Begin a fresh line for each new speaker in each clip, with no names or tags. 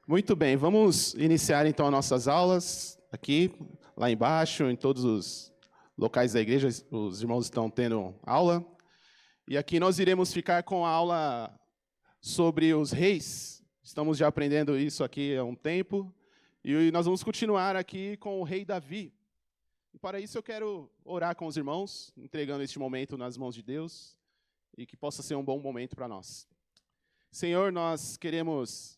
Muito bem, vamos iniciar então as nossas aulas aqui, lá embaixo, em todos os locais da igreja, os irmãos estão tendo aula. E aqui nós iremos ficar com a aula sobre os reis. Estamos já aprendendo isso aqui há um tempo. E nós vamos continuar aqui com o rei Davi. E para isso eu quero orar com os irmãos, entregando este momento nas mãos de Deus, e que possa ser um bom momento para nós. Senhor, nós queremos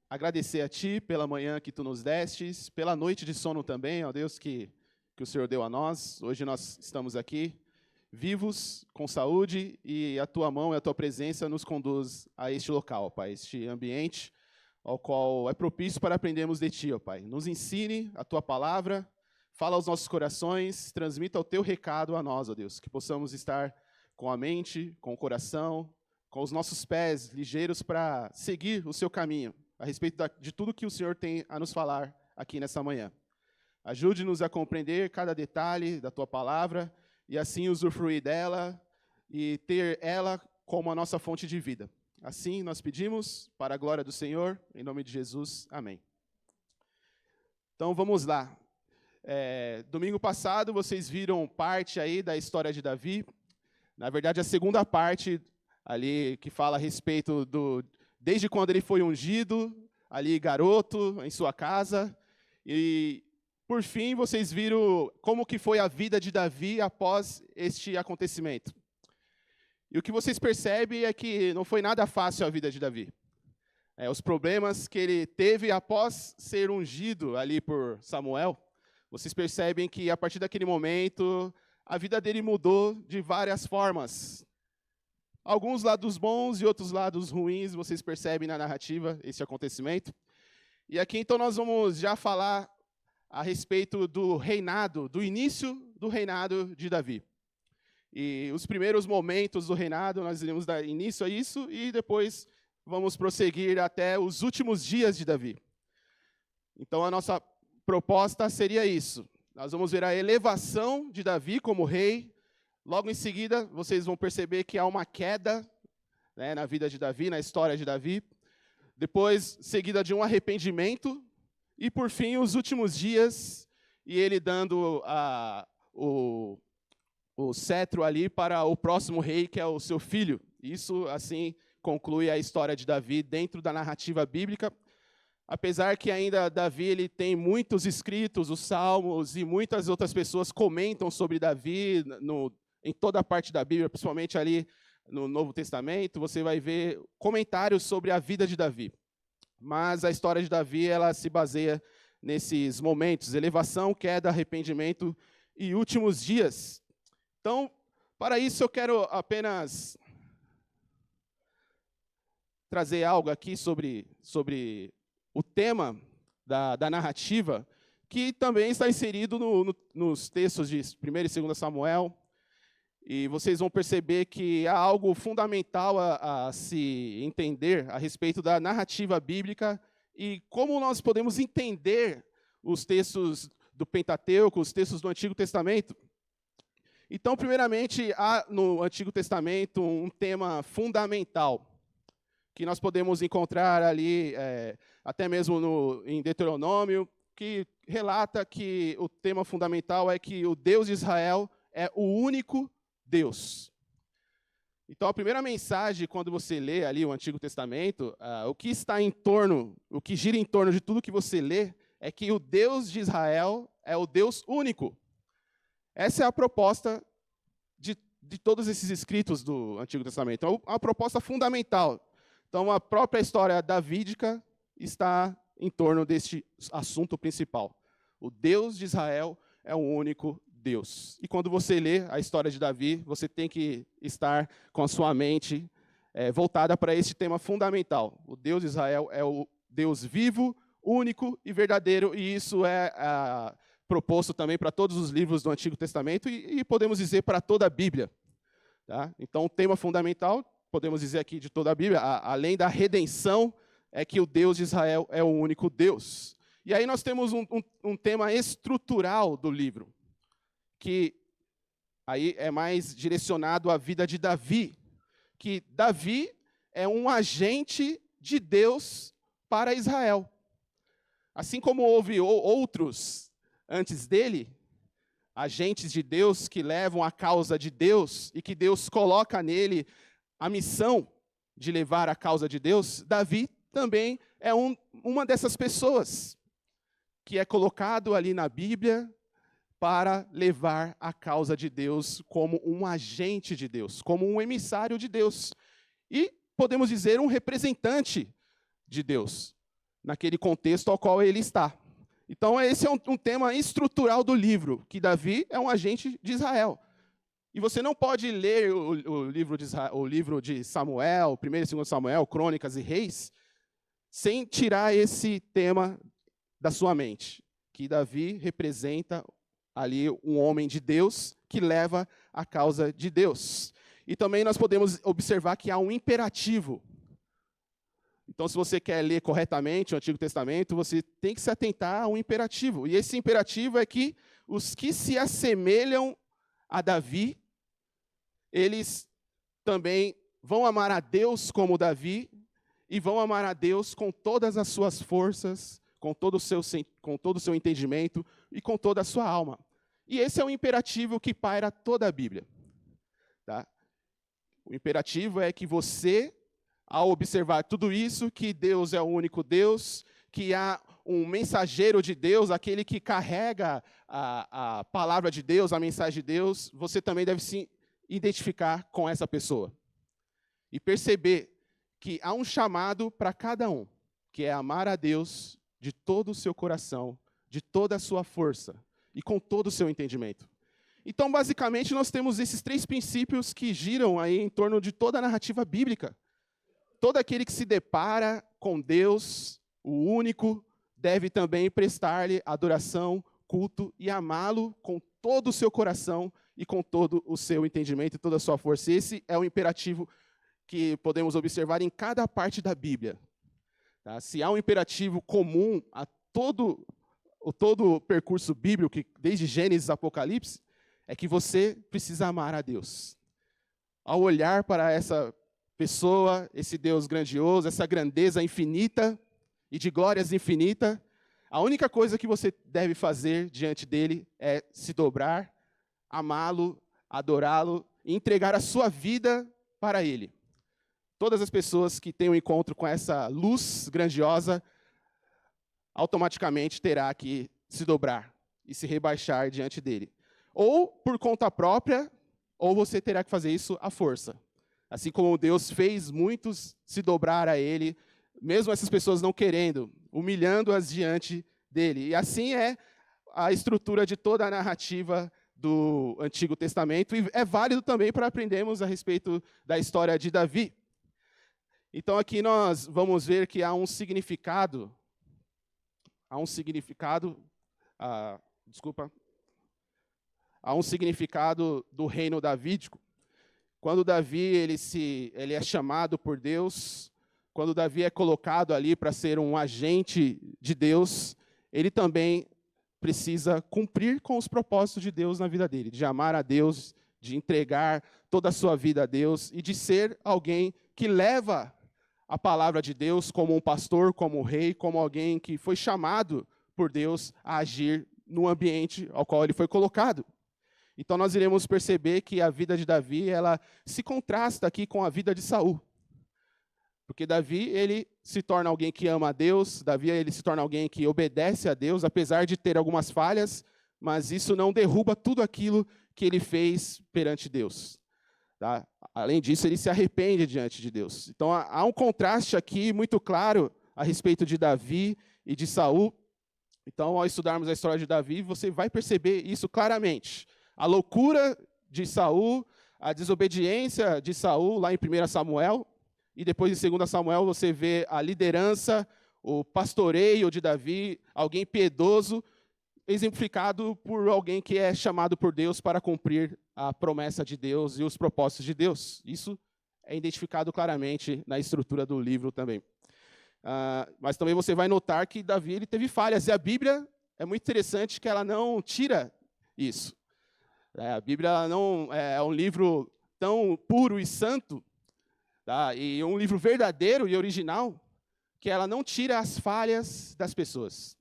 agradecer a Ti pela manhã que Tu nos destes, pela noite de sono também, ó Deus, que o Senhor deu a nós. Hoje nós estamos aqui, vivos, com saúde, e a Tua mão e a Tua presença nos conduz a este local, Pai, este ambiente, ao qual é propício para aprendermos de Ti, ó Pai. Nos ensine a Tua palavra, fala aos nossos corações, transmita o Teu recado a nós, ó Deus, que possamos estar com a mente, com o coração, com os nossos pés ligeiros para seguir o Seu caminho, a respeito de tudo que o Senhor tem a nos falar aqui nessa manhã. Ajude-nos a compreender cada detalhe da Tua palavra e assim usufruir dela e ter ela como a nossa fonte de vida. Assim nós pedimos, para a glória do Senhor, em nome de Jesus, amém. Então vamos lá. Domingo passado vocês viram parte aí da história de Davi. Na verdade, a segunda parte ali que fala a respeito desde quando ele foi ungido, ali garoto, em sua casa. E, por fim, vocês viram como que foi a vida de Davi após este acontecimento. E o que vocês percebem é que não foi nada fácil a vida de Davi. Os problemas que ele teve após ser ungido ali por Samuel, vocês percebem que, a partir daquele momento, a vida dele mudou de várias formas. Alguns lados bons e outros lados ruins, vocês percebem na narrativa esse acontecimento. E aqui, então, nós vamos já falar a respeito do reinado, do início do reinado de Davi. E os primeiros momentos do reinado, nós iremos dar início a isso e depois vamos prosseguir até os últimos dias de Davi. Então, a nossa proposta seria isso. Nós vamos ver a elevação de Davi como rei. Logo em seguida, vocês vão perceber que há uma queda, né, na vida de Davi, na história de Davi. Depois, seguida de um arrependimento. E, por fim, os últimos dias, e ele dando o cetro ali para o próximo rei, que é o seu filho. Isso, assim, conclui a história de Davi dentro da narrativa bíblica. Apesar que ainda Davi ele tem muitos escritos, os Salmos, e muitas outras pessoas comentam sobre Davi em toda a parte da Bíblia, principalmente ali no Novo Testamento, você vai ver comentários sobre a vida de Davi. Mas a história de Davi ela se baseia nesses momentos, elevação, queda, arrependimento e últimos dias. Então, para isso eu quero apenas trazer algo aqui sobre o tema da narrativa, que também está inserido nos textos de 1 e 2 Samuel, e vocês vão perceber que há algo fundamental a se entender a respeito da narrativa bíblica e como nós podemos entender os textos do Pentateuco, os textos do Antigo Testamento. Então, primeiramente, há no Antigo Testamento um tema fundamental, que nós podemos encontrar ali, até mesmo em Deuteronômio, que relata que o tema fundamental é que o Deus de Israel é o único Deus. Então, a primeira mensagem, quando você lê ali o Antigo Testamento, o que gira em torno de tudo que você lê, é que o Deus de Israel é o Deus único. Essa é a proposta de todos esses escritos do Antigo Testamento. É uma proposta fundamental. Então, a própria história davídica está em torno deste assunto principal. O Deus de Israel é o único Deus. E quando você lê a história de Davi, você tem que estar com a sua mente voltada para este tema fundamental. O Deus de Israel é o Deus vivo, único e verdadeiro, e isso é proposto também para todos os livros do Antigo Testamento e podemos dizer para toda a Bíblia. Tá? Então, o tema fundamental, podemos dizer aqui de toda a Bíblia, além da redenção, é que o Deus de Israel é o único Deus. E aí nós temos um tema estrutural do livro, que aí é mais direcionado à vida de Davi, que Davi é um agente de Deus para Israel. Assim como houve outros antes dele, agentes de Deus que levam a causa de Deus e que Deus coloca nele a missão de levar a causa de Deus, Davi também é uma dessas pessoas que é colocado ali na Bíblia para levar a causa de Deus como um agente de Deus, como um emissário de Deus. E podemos dizer um representante de Deus, naquele contexto ao qual ele está. Então, esse é um tema estrutural do livro, que Davi é um agente de Israel. E você não pode ler o livro de Samuel, 1º e 2º Samuel, Crônicas e Reis, sem tirar esse tema da sua mente, que Davi representa ali um homem de Deus que leva a causa de Deus. E também nós podemos observar que há um imperativo. Então, se você quer ler corretamente o Antigo Testamento, você tem que se atentar a um imperativo. E esse imperativo é que os que se assemelham a Davi, eles também vão amar a Deus como Davi e vão amar a Deus com todas as suas forças, com todo o seu entendimento e com toda a sua alma. E esse é o imperativo que paira toda a Bíblia. Tá? O imperativo é que você, ao observar tudo isso, que Deus é o único Deus, que há um mensageiro de Deus, aquele que carrega a palavra de Deus, a mensagem de Deus, você também deve se identificar com essa pessoa. E perceber que há um chamado para cada um, que é amar a Deus de todo o seu coração, de toda a sua força e com todo o seu entendimento. Então, basicamente, nós temos esses 3 princípios que giram aí em torno de toda a narrativa bíblica. Todo aquele que se depara com Deus, o único, deve também prestar-lhe adoração, culto e amá-lo com todo o seu coração e com todo o seu entendimento e toda a sua força. Esse é o imperativo que podemos observar em cada parte da Bíblia. Tá? Se há um imperativo comum a todo o percurso bíblico, desde Gênesis a Apocalipse, é que você precisa amar a Deus. Ao olhar para essa pessoa, esse Deus grandioso, essa grandeza infinita e de glórias infinita, a única coisa que você deve fazer diante dele é se dobrar, amá-lo, adorá-lo e entregar a sua vida para ele. Todas as pessoas que têm um encontro com essa luz grandiosa, automaticamente terá que se dobrar e se rebaixar diante dele. Ou por conta própria, ou você terá que fazer isso à força. Assim como Deus fez muitos se dobrar a ele, mesmo essas pessoas não querendo, humilhando-as diante dele. E assim é a estrutura de toda a narrativa do Antigo Testamento, e é válido também para aprendermos a respeito da história de Davi. Então aqui nós vamos ver que há um significado do reino davídico. Quando Davi ele é chamado por Deus, quando Davi é colocado ali para ser um agente de Deus, ele também precisa cumprir com os propósitos de Deus na vida dele, de amar a Deus, de entregar toda a sua vida a Deus e de ser alguém que leva a palavra de Deus como um pastor, como um rei, como alguém que foi chamado por Deus a agir no ambiente ao qual ele foi colocado. Então nós iremos perceber que a vida de Davi, ela se contrasta aqui com a vida de Saul. Porque Davi, ele se torna alguém que ama a Deus, Davi, ele se torna alguém que obedece a Deus, apesar de ter algumas falhas, mas isso não derruba tudo aquilo que ele fez perante Deus. Tá? Além disso, ele se arrepende diante de Deus. Então há um contraste aqui muito claro a respeito de Davi e de Saul. Então, ao estudarmos a história de Davi, você vai perceber isso claramente. A loucura de Saul, a desobediência de Saul, lá em 1 Samuel, e depois em 2 Samuel você vê a liderança, o pastoreio de Davi, alguém piedoso, exemplificado por alguém que é chamado por Deus para cumprir a promessa de Deus e os propósitos de Deus. Isso é identificado claramente na estrutura do livro também. Mas também você vai notar que Davi ele teve falhas, e a Bíblia é muito interessante que ela não tira isso. A Bíblia ela não é um livro tão puro e santo, tá? E um livro verdadeiro e original, que ela não tira as falhas das pessoas.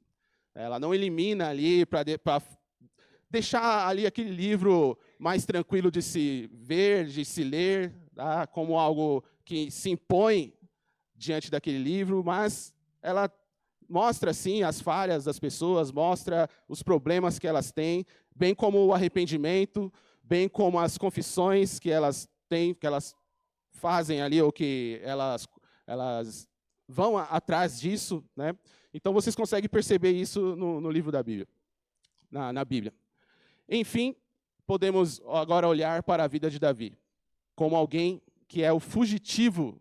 Ela não elimina ali para deixar ali aquele livro mais tranquilo de se ver, de se ler, tá? Como algo que se impõe diante daquele livro, mas ela mostra, sim, as falhas das pessoas, mostra os problemas que elas têm, bem como o arrependimento, bem como as confissões que elas têm, que elas fazem ali, ou que elas vão atrás disso, né? Então, vocês conseguem perceber isso no livro da Bíblia, na Bíblia. Enfim, podemos agora olhar para a vida de Davi, como alguém que é o fugitivo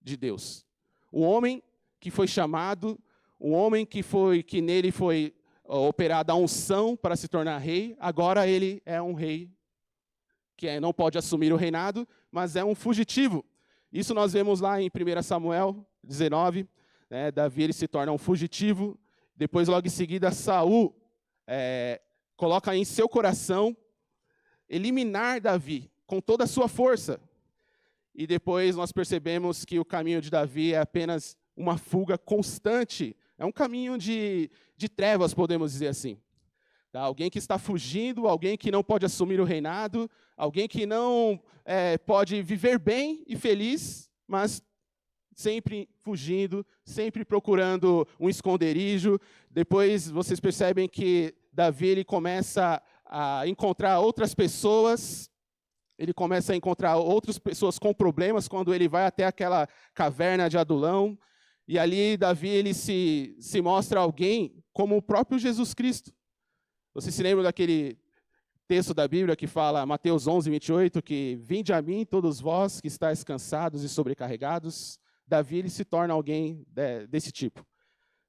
de Deus. Um homem que foi chamado, um homem que nele foi operada a unção para se tornar rei, agora ele é um rei que não pode assumir o reinado, mas é um fugitivo. Isso nós vemos lá em 1 Samuel 19, né, Davi ele se torna um fugitivo, depois logo em seguida Saul coloca em seu coração eliminar Davi com toda a sua força. E depois nós percebemos que o caminho de Davi é apenas uma fuga constante, é um caminho de trevas, podemos dizer assim. Tá? Alguém que está fugindo, alguém que não pode assumir o reinado, alguém que não pode viver bem e feliz, mas sempre fugindo, sempre procurando um esconderijo. Depois vocês percebem que Davi ele começa a encontrar outras pessoas, ele começa a encontrar outras pessoas com problemas quando ele vai até aquela caverna de Adulão. E ali Davi ele se mostra alguém como o próprio Jesus Cristo. Vocês se lembram daquele texto da Bíblia que fala, Mateus 11, 28, que vinde a mim todos vós que estáis cansados e sobrecarregados. Davi ele se torna alguém desse tipo.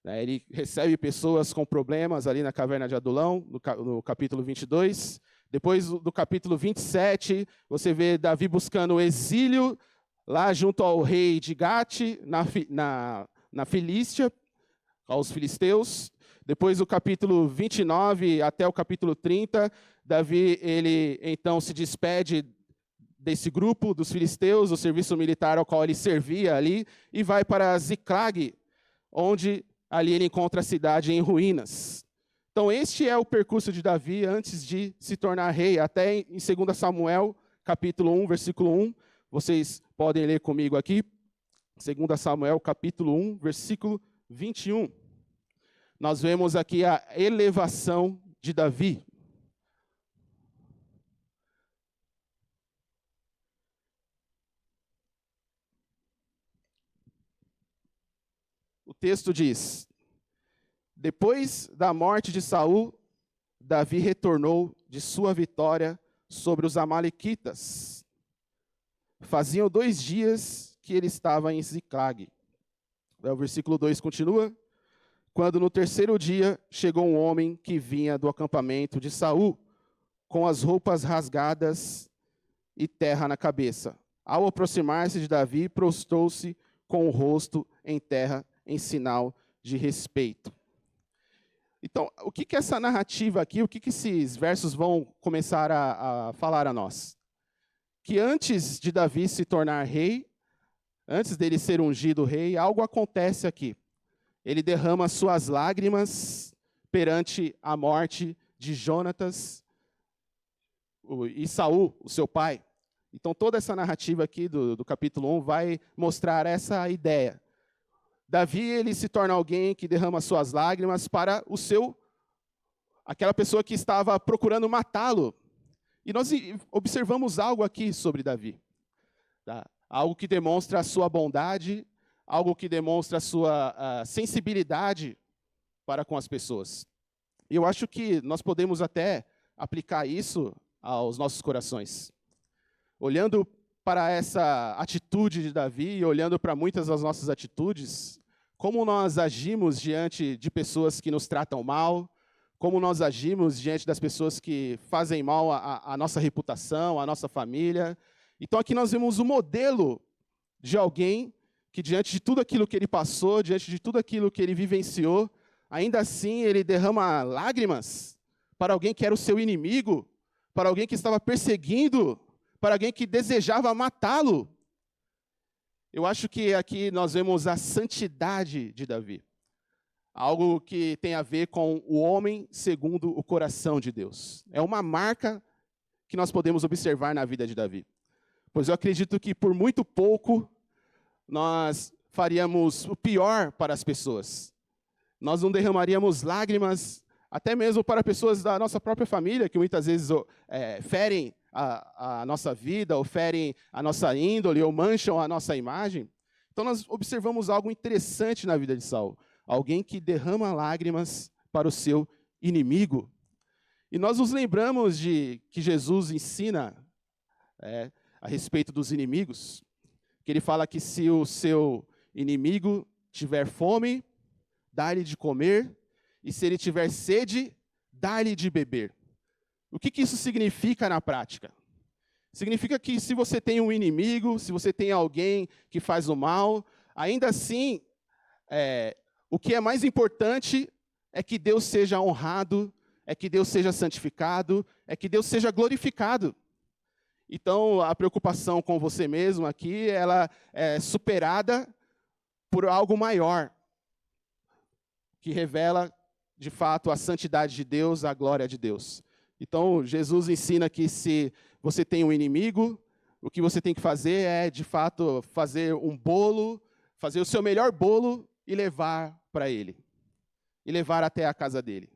Ele recebe pessoas com problemas ali na caverna de Adulão, no capítulo 22. Depois do capítulo 27, você vê Davi buscando o exílio lá junto ao rei de Gate, na Filístia, aos filisteus. Depois do capítulo 29 até o capítulo 30, Davi ele então se despede desse grupo dos filisteus, do serviço militar ao qual ele servia ali, e vai para Ziclag, onde ali ele encontra a cidade em ruínas. Então, este é o percurso de Davi antes de se tornar rei. Até em 2 Samuel, capítulo 1, versículo 1, vocês podem ler comigo aqui. 2 Samuel, capítulo 1, versículo 21. Nós vemos aqui a elevação de Davi. O texto diz: depois da morte de Saul, Davi retornou de sua vitória sobre os amalequitas. Faziam 2 dias que ele estava em Ziclag. O versículo 2 continua: quando no 3º dia chegou um homem que vinha do acampamento de Saul, com as roupas rasgadas e terra na cabeça. Ao aproximar-se de Davi, prostrou-se com o rosto em terra, em sinal de respeito. Então, o que essa narrativa aqui, o que esses versos vão começar a falar a nós? Que antes de Davi se tornar rei, antes dele ser ungido rei, algo acontece aqui. Ele derrama suas lágrimas perante a morte de Jonatas e Saul, o seu pai. Então, toda essa narrativa aqui do capítulo 1 vai mostrar essa ideia. Davi, ele se torna alguém que derrama suas lágrimas para aquela pessoa que estava procurando matá-lo. E nós observamos algo aqui sobre Davi. Tá? Algo que demonstra a sua bondade, algo que demonstra a sua sensibilidade para com as pessoas. E eu acho que nós podemos até aplicar isso aos nossos corações. Olhando para essa atitude de Davi, e olhando para muitas das nossas atitudes, como nós agimos diante de pessoas que nos tratam mal, como nós agimos diante das pessoas que fazem mal à nossa reputação, à nossa família. Então aqui nós vemos o modelo de alguém que diante de tudo aquilo que ele passou, diante de tudo aquilo que ele vivenciou, ainda assim ele derrama lágrimas para alguém que era o seu inimigo, para alguém que estava perseguindo, para alguém que desejava matá-lo. Eu acho que aqui nós vemos a santidade de Davi. algo que tem a ver com o homem segundo o coração de Deus. É uma marca que nós podemos observar na vida de Davi. Pois eu acredito que por muito pouco nós faríamos o pior para as pessoas. Nós não derramaríamos lágrimas, até mesmo para pessoas da nossa própria família, que muitas vezes ferem a nossa vida, ou ferem a nossa índole, ou mancham a nossa imagem. Então nós observamos algo interessante na vida de Saul. Alguém que derrama lágrimas para o seu inimigo. E nós nos lembramos de que Jesus ensina a respeito dos inimigos, que ele fala que se o seu inimigo tiver fome, dá-lhe de comer, e se ele tiver sede, dá-lhe de beber. O que isso significa na prática? Significa que se você tem um inimigo, se você tem alguém que faz o mal, ainda assim, o que é mais importante é que Deus seja honrado, é que Deus seja santificado, é que Deus seja glorificado. Então, a preocupação com você mesmo aqui, ela é superada por algo maior, que revela, de fato, a santidade de Deus, a glória de Deus. Então, Jesus ensina que se você tem um inimigo, o que você tem que fazer é, de fato, fazer um bolo, fazer o seu melhor bolo e levar para ele. E levar até a casa dele.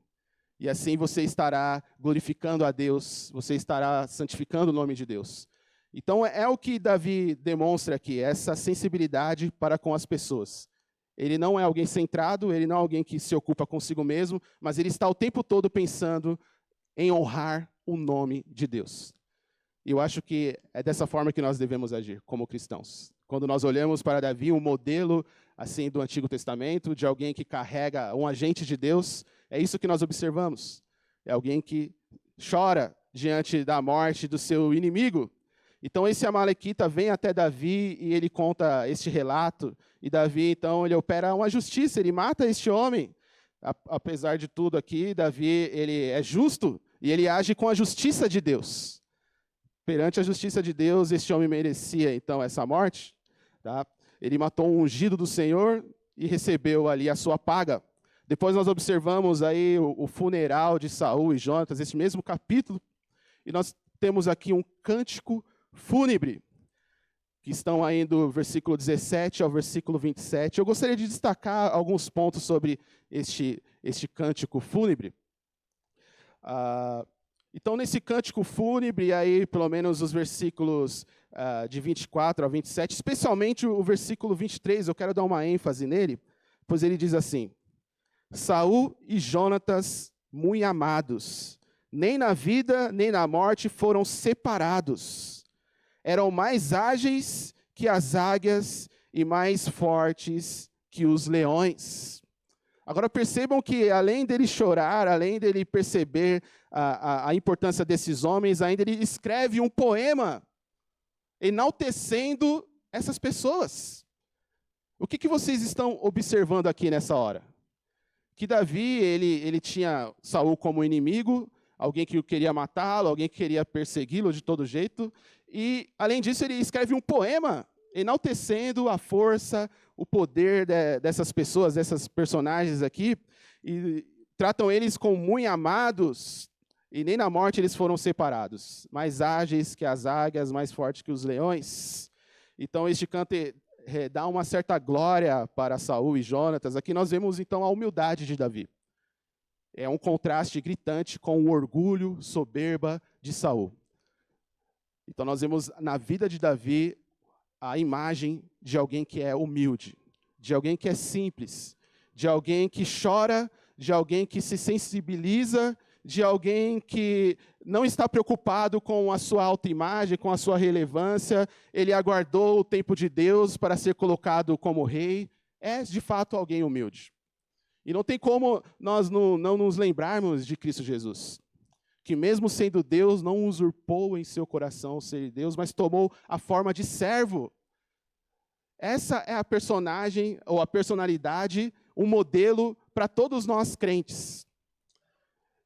E assim você estará glorificando a Deus, você estará santificando o nome de Deus. Então é o que Davi demonstra aqui, essa sensibilidade para com as pessoas. Ele não é alguém centrado, ele não é alguém que se ocupa consigo mesmo, mas ele está o tempo todo pensando em honrar o nome de Deus. E eu acho que é dessa forma que nós devemos agir como cristãos. Quando nós olhamos para Davi, um modelo assim do Antigo Testamento, de alguém que carrega um agente de Deus, é isso que nós observamos. É alguém que chora diante da morte do seu inimigo. Então esse amalequita vem até Davi e ele conta este relato. E Davi, então, ele opera uma justiça, ele mata este homem. Apesar de tudo aqui, Davi, ele é justo e ele age com a justiça de Deus. Perante a justiça de Deus, este homem merecia, então, essa morte. Tá? Ele matou um ungido do Senhor e recebeu ali a sua paga. Depois nós observamos aí o funeral de Saul e Jonatas, esse mesmo capítulo, e nós temos aqui um cântico fúnebre, que estão aí do versículo 17 ao versículo 27. Eu gostaria de destacar alguns pontos sobre este cântico fúnebre. Então, nesse cântico fúnebre, aí, pelo menos os versículos de 24 a 27, especialmente o versículo 23, eu quero dar uma ênfase nele, pois ele diz assim: Saul e Jonatas, muito amados, nem na vida nem na morte foram separados. Eram mais ágeis que as águias e mais fortes que os leões. Agora percebam que, além dele chorar, além dele perceber a importância desses homens, ainda ele escreve um poema enaltecendo essas pessoas. O que vocês estão observando aqui nessa hora? Que Davi, ele tinha Saul como inimigo, alguém que queria matá-lo, alguém que queria persegui-lo de todo jeito, e, além disso, ele escreve um poema enaltecendo a força, o poder dessas pessoas, dessas personagens aqui, e tratam eles como muito amados, e nem na morte eles foram separados, mais ágeis que as águias, mais fortes que os leões. Então, este canto dá uma certa glória para Saul e Jonatas. Aqui nós vemos, então, a humildade de Davi. É um contraste gritante com o orgulho, soberba de Saul. Então nós vemos na vida de Davi a imagem de alguém que é humilde, de alguém que é simples, de alguém que chora, de alguém que se sensibiliza, de alguém que não está preocupado com a sua autoimagem, com a sua relevância. Ele aguardou o tempo de Deus para ser colocado como rei. É, de fato, alguém humilde. E não tem como nós não nos lembrarmos de Cristo Jesus, que mesmo sendo Deus, não usurpou em seu coração ser Deus, mas tomou a forma de servo. Essa é a personagem, ou a personalidade, um modelo para todos nós crentes.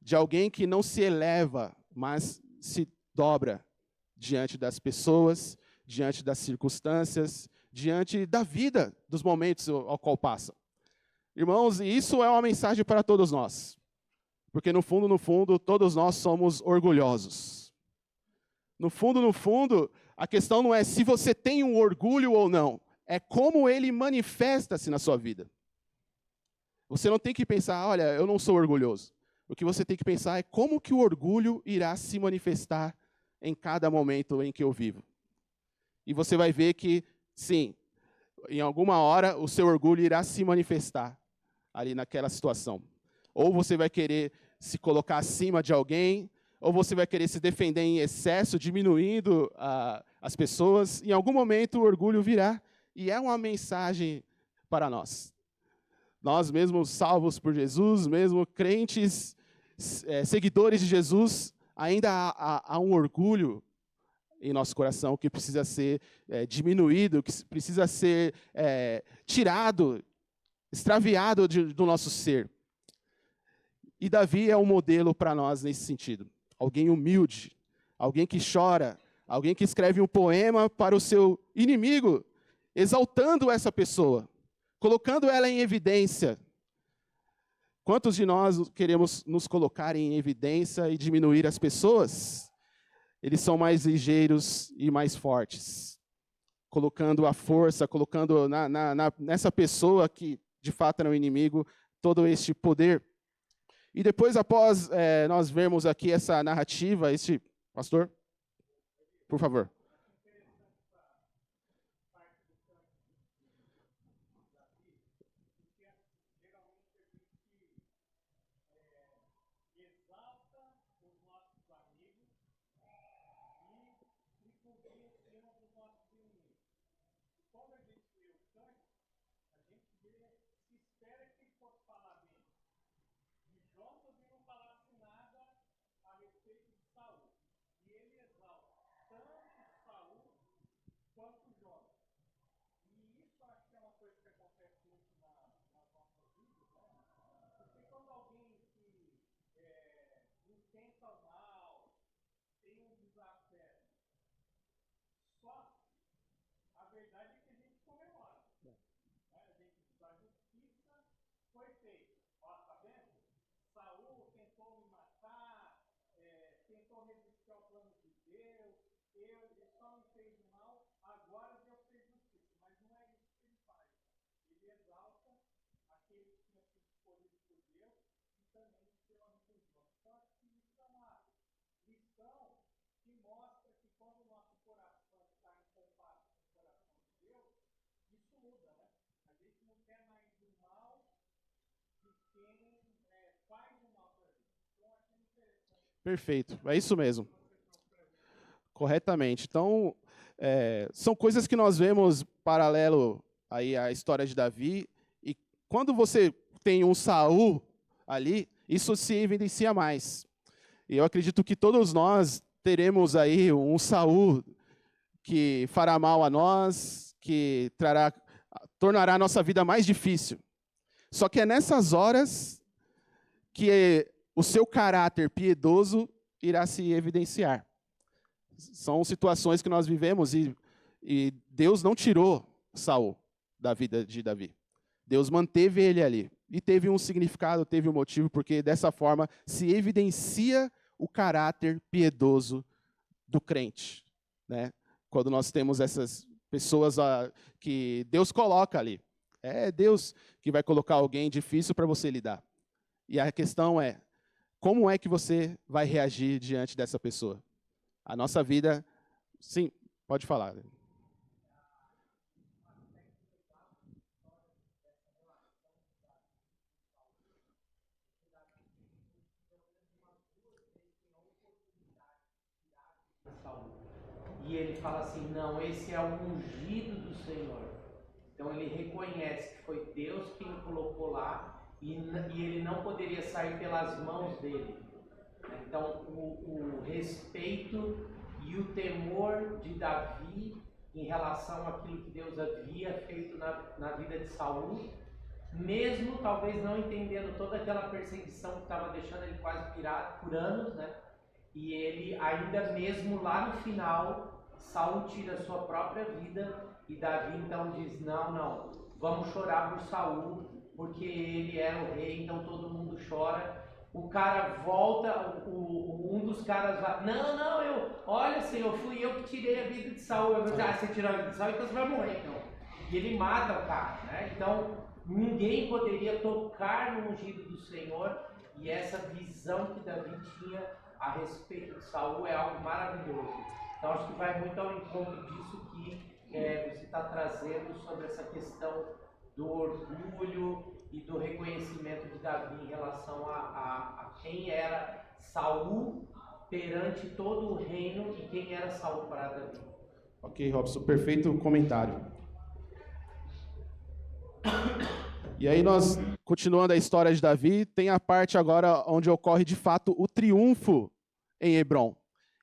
De alguém que não se eleva, mas se dobra diante das pessoas, diante das circunstâncias, diante da vida, dos momentos ao qual passa. Irmãos, e isso é uma mensagem para todos nós. Porque no fundo, todos nós somos orgulhosos. No fundo, a questão não é se você tem um orgulho ou não. É como ele manifesta-se na sua vida. Você não tem que pensar, olha, eu não sou orgulhoso. O que você tem que pensar é como que o orgulho irá se manifestar em cada momento em que eu vivo. E você vai ver que, sim, em alguma hora o seu orgulho irá se manifestar ali naquela situação. Ou você vai querer se colocar acima de alguém, ou você vai querer se defender em excesso, diminuindo as pessoas. Em algum momento o orgulho virá, e é uma mensagem para nós. Nós mesmos salvos por Jesus, mesmo crentes, seguidores de Jesus, ainda há um orgulho em nosso coração que precisa ser diminuído, que precisa ser tirado, extraviado do nosso ser. E Davi é um modelo para nós nesse sentido. Alguém humilde, alguém que chora, alguém que escreve um poema para o seu inimigo, exaltando essa pessoa, colocando ela em evidência. Quantos de nós queremos nos colocar em evidência e diminuir as pessoas? Eles são mais ligeiros e mais fortes, colocando a força, colocando nessa pessoa que de fato era um inimigo, todo este poder. E depois, após nós vermos aqui essa narrativa, pastor, por favor. Perfeito, é isso mesmo. Corretamente. Então, são coisas que nós vemos paralelo aí à história de Davi. E quando você tem um Saul ali, isso se evidencia mais. E eu acredito que todos nós teremos aí um Saul que fará mal a nós, que tornará a nossa vida mais difícil. Só que é nessas horas que o seu caráter piedoso irá se evidenciar. São situações que nós vivemos e Deus não tirou Saul da vida de Davi. Deus manteve ele ali. E teve um significado, teve um motivo, porque dessa forma se evidencia o caráter piedoso do crente, né? Quando nós temos essas pessoas que Deus coloca ali. É Deus que vai colocar alguém difícil para você lidar. E a questão é, como é que você vai reagir diante dessa pessoa? A nossa vida... Sim, pode falar.
E ele fala assim, não, esse é o ungido do Senhor. Então ele reconhece que foi Deus quem o colocou lá e ele não poderia sair pelas mãos dele. Então o respeito e o temor de Davi em relação àquilo que Deus havia feito na vida de Saul, mesmo talvez não entendendo toda aquela perseguição que estava deixando ele quase pirado por anos, né? E ele ainda mesmo lá no final, Saul tira a sua própria vida e Davi então diz, não, vamos chorar por Saul, porque ele era o rei, então todo mundo chora. O cara volta, um dos caras vai, olha Senhor, fui eu que tirei a vida de Saul. Você tirou a vida de Saul, então você vai morrer então. E ele mata o cara, né? Então ninguém poderia tocar no ungido do Senhor, e essa visão que Davi tinha a respeito de Saul é algo maravilhoso. Então acho que vai muito ao encontro disso que você está trazendo sobre essa questão do orgulho e do reconhecimento de Davi em relação a quem era Saul perante todo o reino e quem era Saul para Davi.
Ok, Robson, perfeito comentário. E aí nós, continuando a história de Davi, tem a parte agora onde ocorre de fato o triunfo em Hebrom.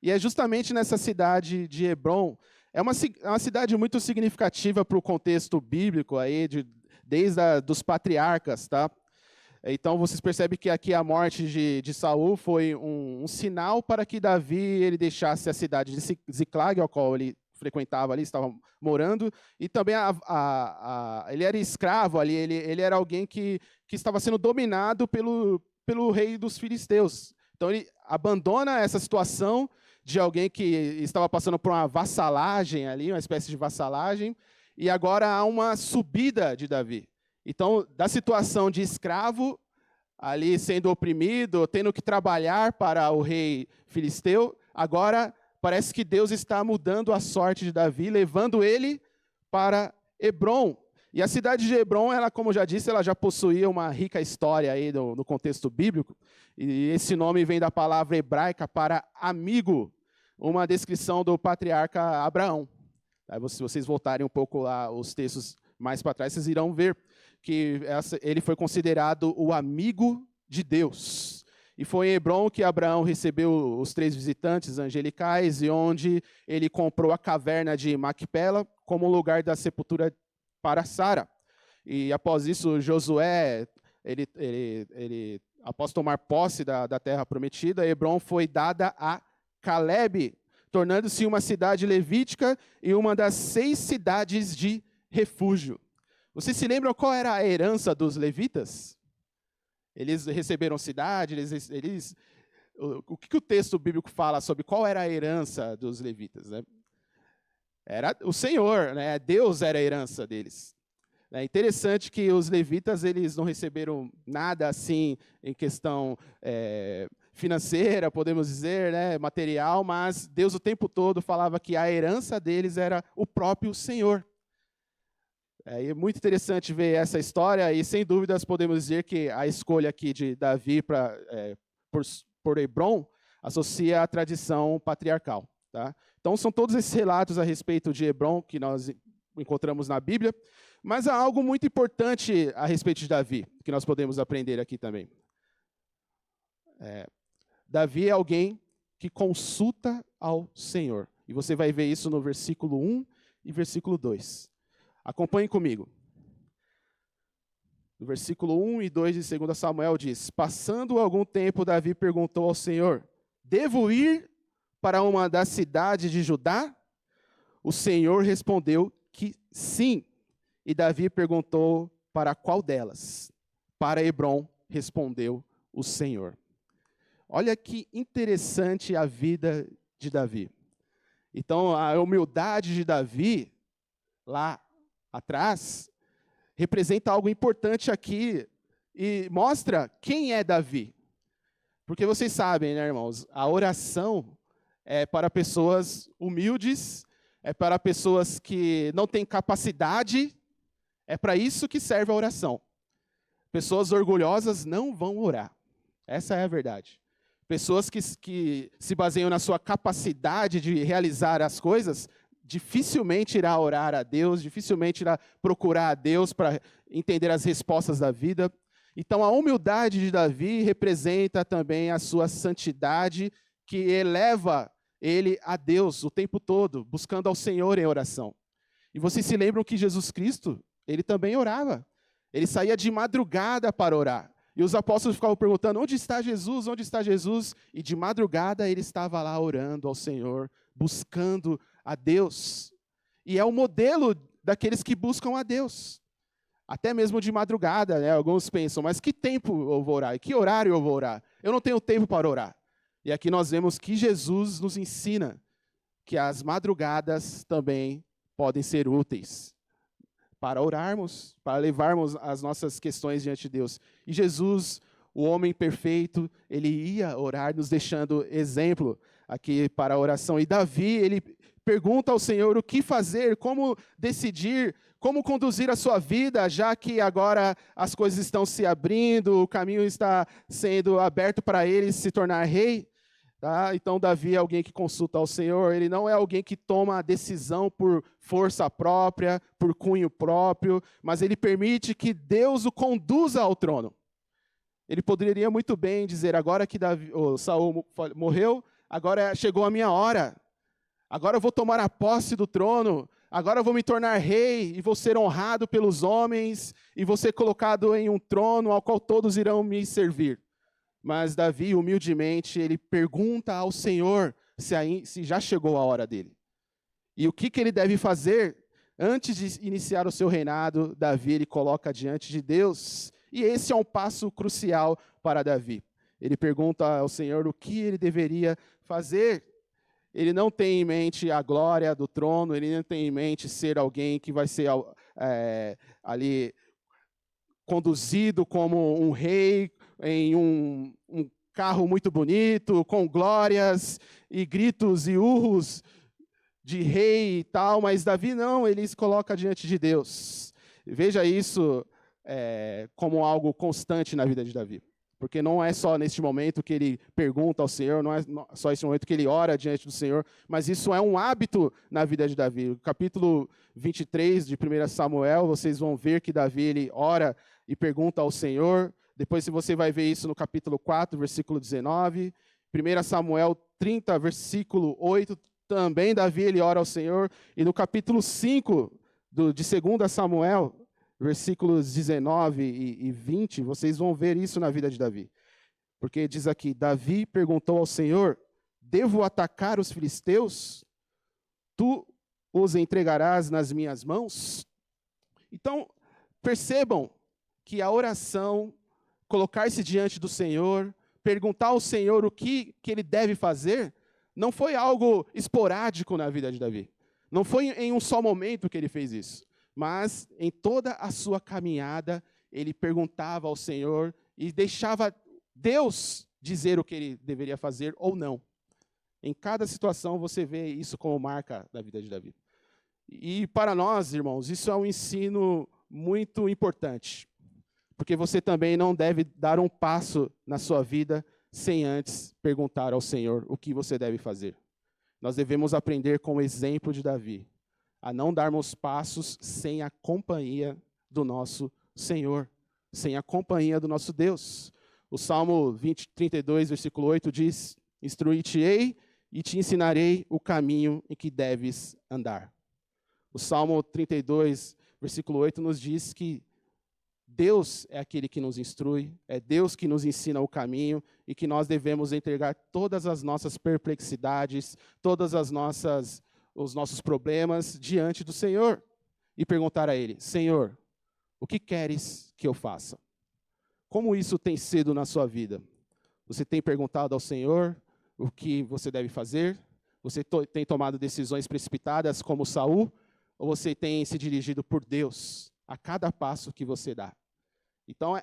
E é justamente nessa cidade de Hebrom, é uma cidade muito significativa para o contexto bíblico aí, desde dos patriarcas, tá? Então vocês percebem que aqui a morte de Saul foi um sinal para que Davi ele deixasse a cidade de Ziclag, ao qual ele frequentava ali, estava morando, e também ele era escravo ali, ele era alguém que estava sendo dominado pelo rei dos filisteus. Então ele abandona essa situação de alguém que estava passando por uma vassalagem ali, uma espécie de vassalagem, e agora há uma subida de Davi. Então, da situação de escravo, ali sendo oprimido, tendo que trabalhar para o rei filisteu, agora parece que Deus está mudando a sorte de Davi, levando ele para Hebrom. E a cidade de Hebrom, ela, como eu já disse, ela já possuía uma rica história aí no contexto bíblico. E esse nome vem da palavra hebraica para amigo, uma descrição do patriarca Abraão. Se vocês voltarem um pouco lá os textos mais para trás, vocês irão ver que ele foi considerado o amigo de Deus. E foi em Hebrom que Abraão recebeu os 3 visitantes angelicais e onde ele comprou a caverna de Macpela como lugar da sepultura para Sara. E após isso, Josué, após tomar posse da terra prometida, Hebrom foi dada a Calebe, tornando-se uma cidade levítica e uma das 6 cidades de refúgio. Vocês se lembram qual era a herança dos levitas? Eles receberam cidade, o que o texto bíblico fala sobre qual era a herança dos levitas? Né? Era o Senhor, né? Deus era a herança deles. É interessante que os levitas eles não receberam nada assim em questão financeira, podemos dizer, né, material, mas Deus o tempo todo falava que a herança deles era o próprio Senhor. É muito interessante ver essa história e, sem dúvidas, podemos dizer que a escolha aqui de Davi por Hebrom associa à tradição patriarcal. Tá? Então, são todos esses relatos a respeito de Hebrom que nós encontramos na Bíblia, mas há algo muito importante a respeito de Davi, que nós podemos aprender aqui também. Davi é alguém que consulta ao Senhor. E você vai ver isso no versículo 1 e versículo 2. Acompanhe comigo. No versículo 1 e 2 de 2 Samuel diz: Passando algum tempo, Davi perguntou ao Senhor: Devo ir para uma das cidades de Judá? O Senhor respondeu que sim. E Davi perguntou: para qual delas? Para Hebrom, respondeu o Senhor. Olha que interessante a vida de Davi. Então, a humildade de Davi, lá atrás, representa algo importante aqui e mostra quem é Davi. Porque vocês sabem, né, irmãos, a oração é para pessoas humildes, é para pessoas que não têm capacidade, é para isso que serve a oração. Pessoas orgulhosas não vão orar. Essa é a verdade. Pessoas que se baseiam na sua capacidade de realizar as coisas, dificilmente irá orar a Deus, dificilmente irá procurar a Deus para entender as respostas da vida. Então, a humildade de Davi representa também a sua santidade, que eleva ele a Deus o tempo todo, buscando ao Senhor em oração. E vocês se lembram que Jesus Cristo, ele também orava. Ele saía de madrugada para orar. E os apóstolos ficavam perguntando: onde está Jesus? Onde está Jesus? E de madrugada ele estava lá orando ao Senhor, buscando a Deus. E é o modelo daqueles que buscam a Deus. Até mesmo de madrugada, né? Alguns pensam, mas que tempo eu vou orar? E que horário eu vou orar? Eu não tenho tempo para orar. E aqui nós vemos que Jesus nos ensina que as madrugadas também podem ser úteis para orarmos, para levarmos as nossas questões diante de Deus. E Jesus, o homem perfeito, ele ia orar, nos deixando exemplo aqui para a oração. E Davi, ele pergunta ao Senhor o que fazer, como decidir, como conduzir a sua vida, já que agora as coisas estão se abrindo, o caminho está sendo aberto para ele se tornar rei. Tá? Então, Davi é alguém que consulta ao Senhor, ele não é alguém que toma a decisão por força própria, por cunho próprio, mas ele permite que Deus o conduza ao trono. Ele poderia muito bem dizer, agora que Saul morreu, agora chegou a minha hora, agora eu vou tomar a posse do trono, agora eu vou me tornar rei e vou ser honrado pelos homens e vou ser colocado em um trono ao qual todos irão me servir. Mas Davi, humildemente, ele pergunta ao Senhor se já chegou a hora dele. E o que ele deve fazer antes de iniciar o seu reinado. Davi, ele coloca diante de Deus. E esse é um passo crucial para Davi. Ele pergunta ao Senhor o que ele deveria fazer. Ele não tem em mente a glória do trono, ele não tem em mente ser alguém que vai ser ali conduzido como um rei, em um carro muito bonito, com glórias e gritos e urros de rei e tal, mas Davi não, ele se coloca diante de Deus. Veja isso como algo constante na vida de Davi, porque não é só neste momento que ele pergunta ao Senhor, não é só neste momento que ele ora diante do Senhor, mas isso é um hábito na vida de Davi. O capítulo 23 de 1 Samuel, vocês vão ver que Davi ele ora e pergunta ao Senhor. Depois você vai ver isso no capítulo 4, versículo 19. 1 Samuel 30, versículo 8, também Davi ele ora ao Senhor. E no capítulo 5 de 2 Samuel, versículos 19 e 20, vocês vão ver isso na vida de Davi. Porque diz aqui, Davi perguntou ao Senhor, devo atacar os filisteus? Tu os entregarás nas minhas mãos? Então, percebam que a oração, colocar-se diante do Senhor, perguntar ao Senhor o que ele deve fazer, não foi algo esporádico na vida de Davi. Não foi em um só momento que ele fez isso. Mas em toda a sua caminhada, ele perguntava ao Senhor e deixava Deus dizer o que ele deveria fazer ou não. Em cada situação você vê isso como marca da vida de Davi. E para nós, irmãos, isso é um ensino muito importante. Porque você também não deve dar um passo na sua vida sem antes perguntar ao Senhor o que você deve fazer. Nós devemos aprender com o exemplo de Davi, a não darmos passos sem a companhia do nosso Senhor, sem a companhia do nosso Deus. O Salmo 32, versículo 8 diz, instruir-te-ei e te ensinarei o caminho em que deves andar. O Salmo 32, versículo 8 nos diz que Deus é aquele que nos instrui, é Deus que nos ensina o caminho e que nós devemos entregar todas as nossas perplexidades, os nossos problemas diante do Senhor e perguntar a Ele, Senhor, o que queres que eu faça? Como isso tem sido na sua vida? Você tem perguntado ao Senhor o que você deve fazer? Você tem tomado decisões precipitadas como Saul? Ou você tem se dirigido por Deus a cada passo que você dá? Então,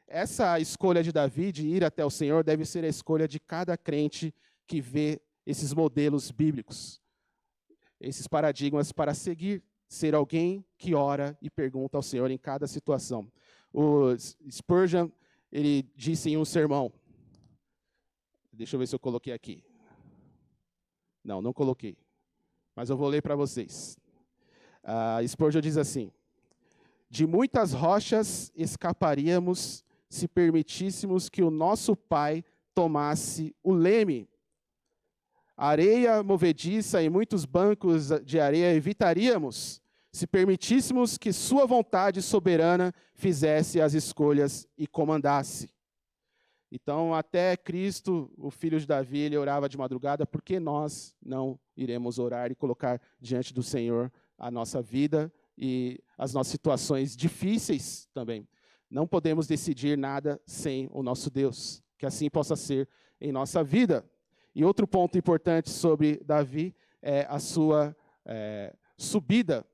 essa escolha de Davi de ir até o Senhor deve ser a escolha de cada crente que vê esses modelos bíblicos, esses paradigmas para seguir, ser alguém que ora e pergunta ao Senhor em cada situação. O Spurgeon, ele disse em um sermão, deixa eu ver se eu coloquei aqui. Não coloquei, mas eu vou ler para vocês. Spurgeon diz assim, de muitas rochas escaparíamos se permitíssemos que o nosso Pai tomasse o leme. Areia movediça e muitos bancos de areia evitaríamos se permitíssemos que sua vontade soberana fizesse as escolhas e comandasse. Então, até Cristo, o filho de Davi, ele orava de madrugada, porque nós não iremos orar e colocar diante do Senhor a nossa vida e as nossas situações difíceis também. Não podemos decidir nada sem o nosso Deus. Que assim possa ser em nossa vida. E outro ponto importante sobre Davi é a sua subida.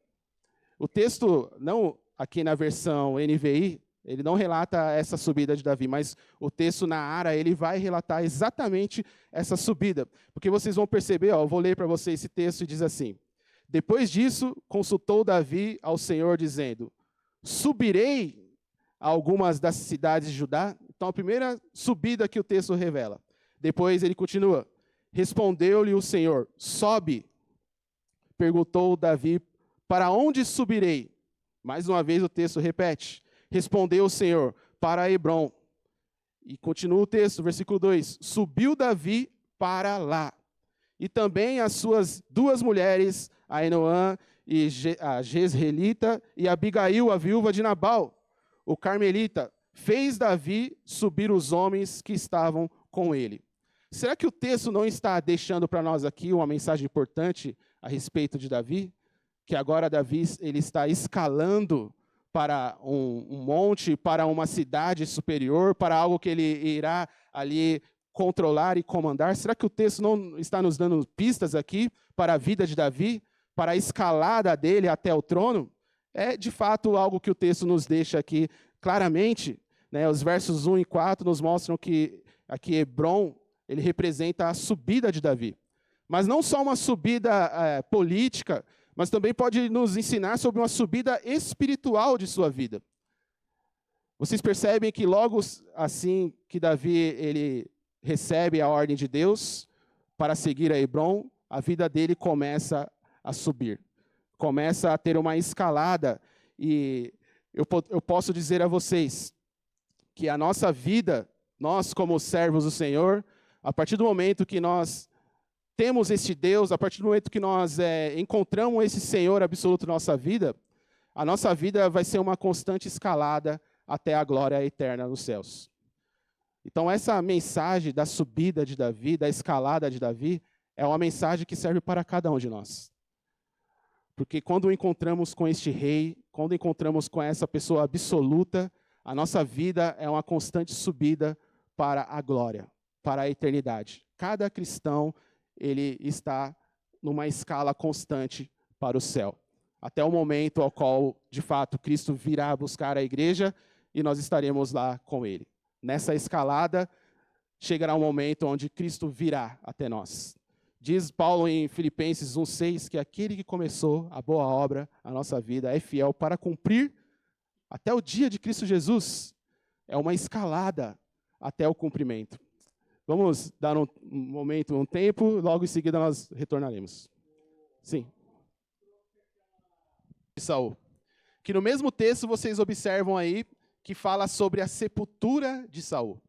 O texto, não aqui na versão NVI, ele não relata essa subida de Davi, mas o texto na Ara, ele vai relatar exatamente essa subida. Porque vocês vão perceber, eu vou ler para vocês esse texto e diz assim: depois disso, consultou Davi ao Senhor, dizendo: subirei a algumas das cidades de Judá. Então, a primeira subida que o texto revela. Depois ele continua: respondeu-lhe o Senhor: sobe. Perguntou Davi: para onde subirei? Mais uma vez o texto repete: respondeu o Senhor: para Hebrom. E continua o texto, versículo 2: subiu Davi para lá. E também as suas duas mulheres, Ainoã e a Jezreelita, e Abigail, a viúva de Nabal, o carmelita, fez Davi subir os homens que estavam com ele. Será que o texto não está deixando para nós aqui uma mensagem importante a respeito de Davi? Que agora Davi ele está escalando para um monte, para uma cidade superior, para algo que ele irá ali controlar e comandar? Será que o texto não está nos dando pistas aqui para a vida de Davi, para a escalada dele até o trono? É, de fato, algo que o texto nos deixa aqui claramente, né? Os versos 1 e 4 nos mostram que aqui Hebrom, ele representa a subida de Davi. Mas não só uma subida política, mas também pode nos ensinar sobre uma subida espiritual de sua vida. Vocês percebem que logo assim que Davi ele recebe a ordem de Deus para seguir a Hebrom, a vida dele começa a subir. Começa a ter uma escalada. E eu posso dizer a vocês que a nossa vida, nós como servos do Senhor, a partir do momento que nós temos este Deus, a partir do momento que nós encontramos esse Senhor absoluto na nossa vida, a nossa vida vai ser uma constante escalada até a glória eterna nos céus. Então, essa mensagem da subida de Davi, da escalada de Davi, é uma mensagem que serve para cada um de nós. Porque quando encontramos com este rei, quando encontramos com essa pessoa absoluta, a nossa vida é uma constante subida para a glória, para a eternidade. Cada cristão, ele está numa escala constante para o céu. Até o momento ao qual, de fato, Cristo virá buscar a igreja e nós estaremos lá com ele. Nessa escalada, chegará um momento onde Cristo virá até nós. Diz Paulo em Filipenses 1,6 que aquele que começou a boa obra, a nossa vida, é fiel para cumprir até o dia de Cristo Jesus. É uma escalada até o cumprimento. Vamos dar um momento, um tempo, logo em seguida nós retornaremos. Sim. Saul. Que no mesmo texto vocês observam aí que fala sobre a sepultura de Saul.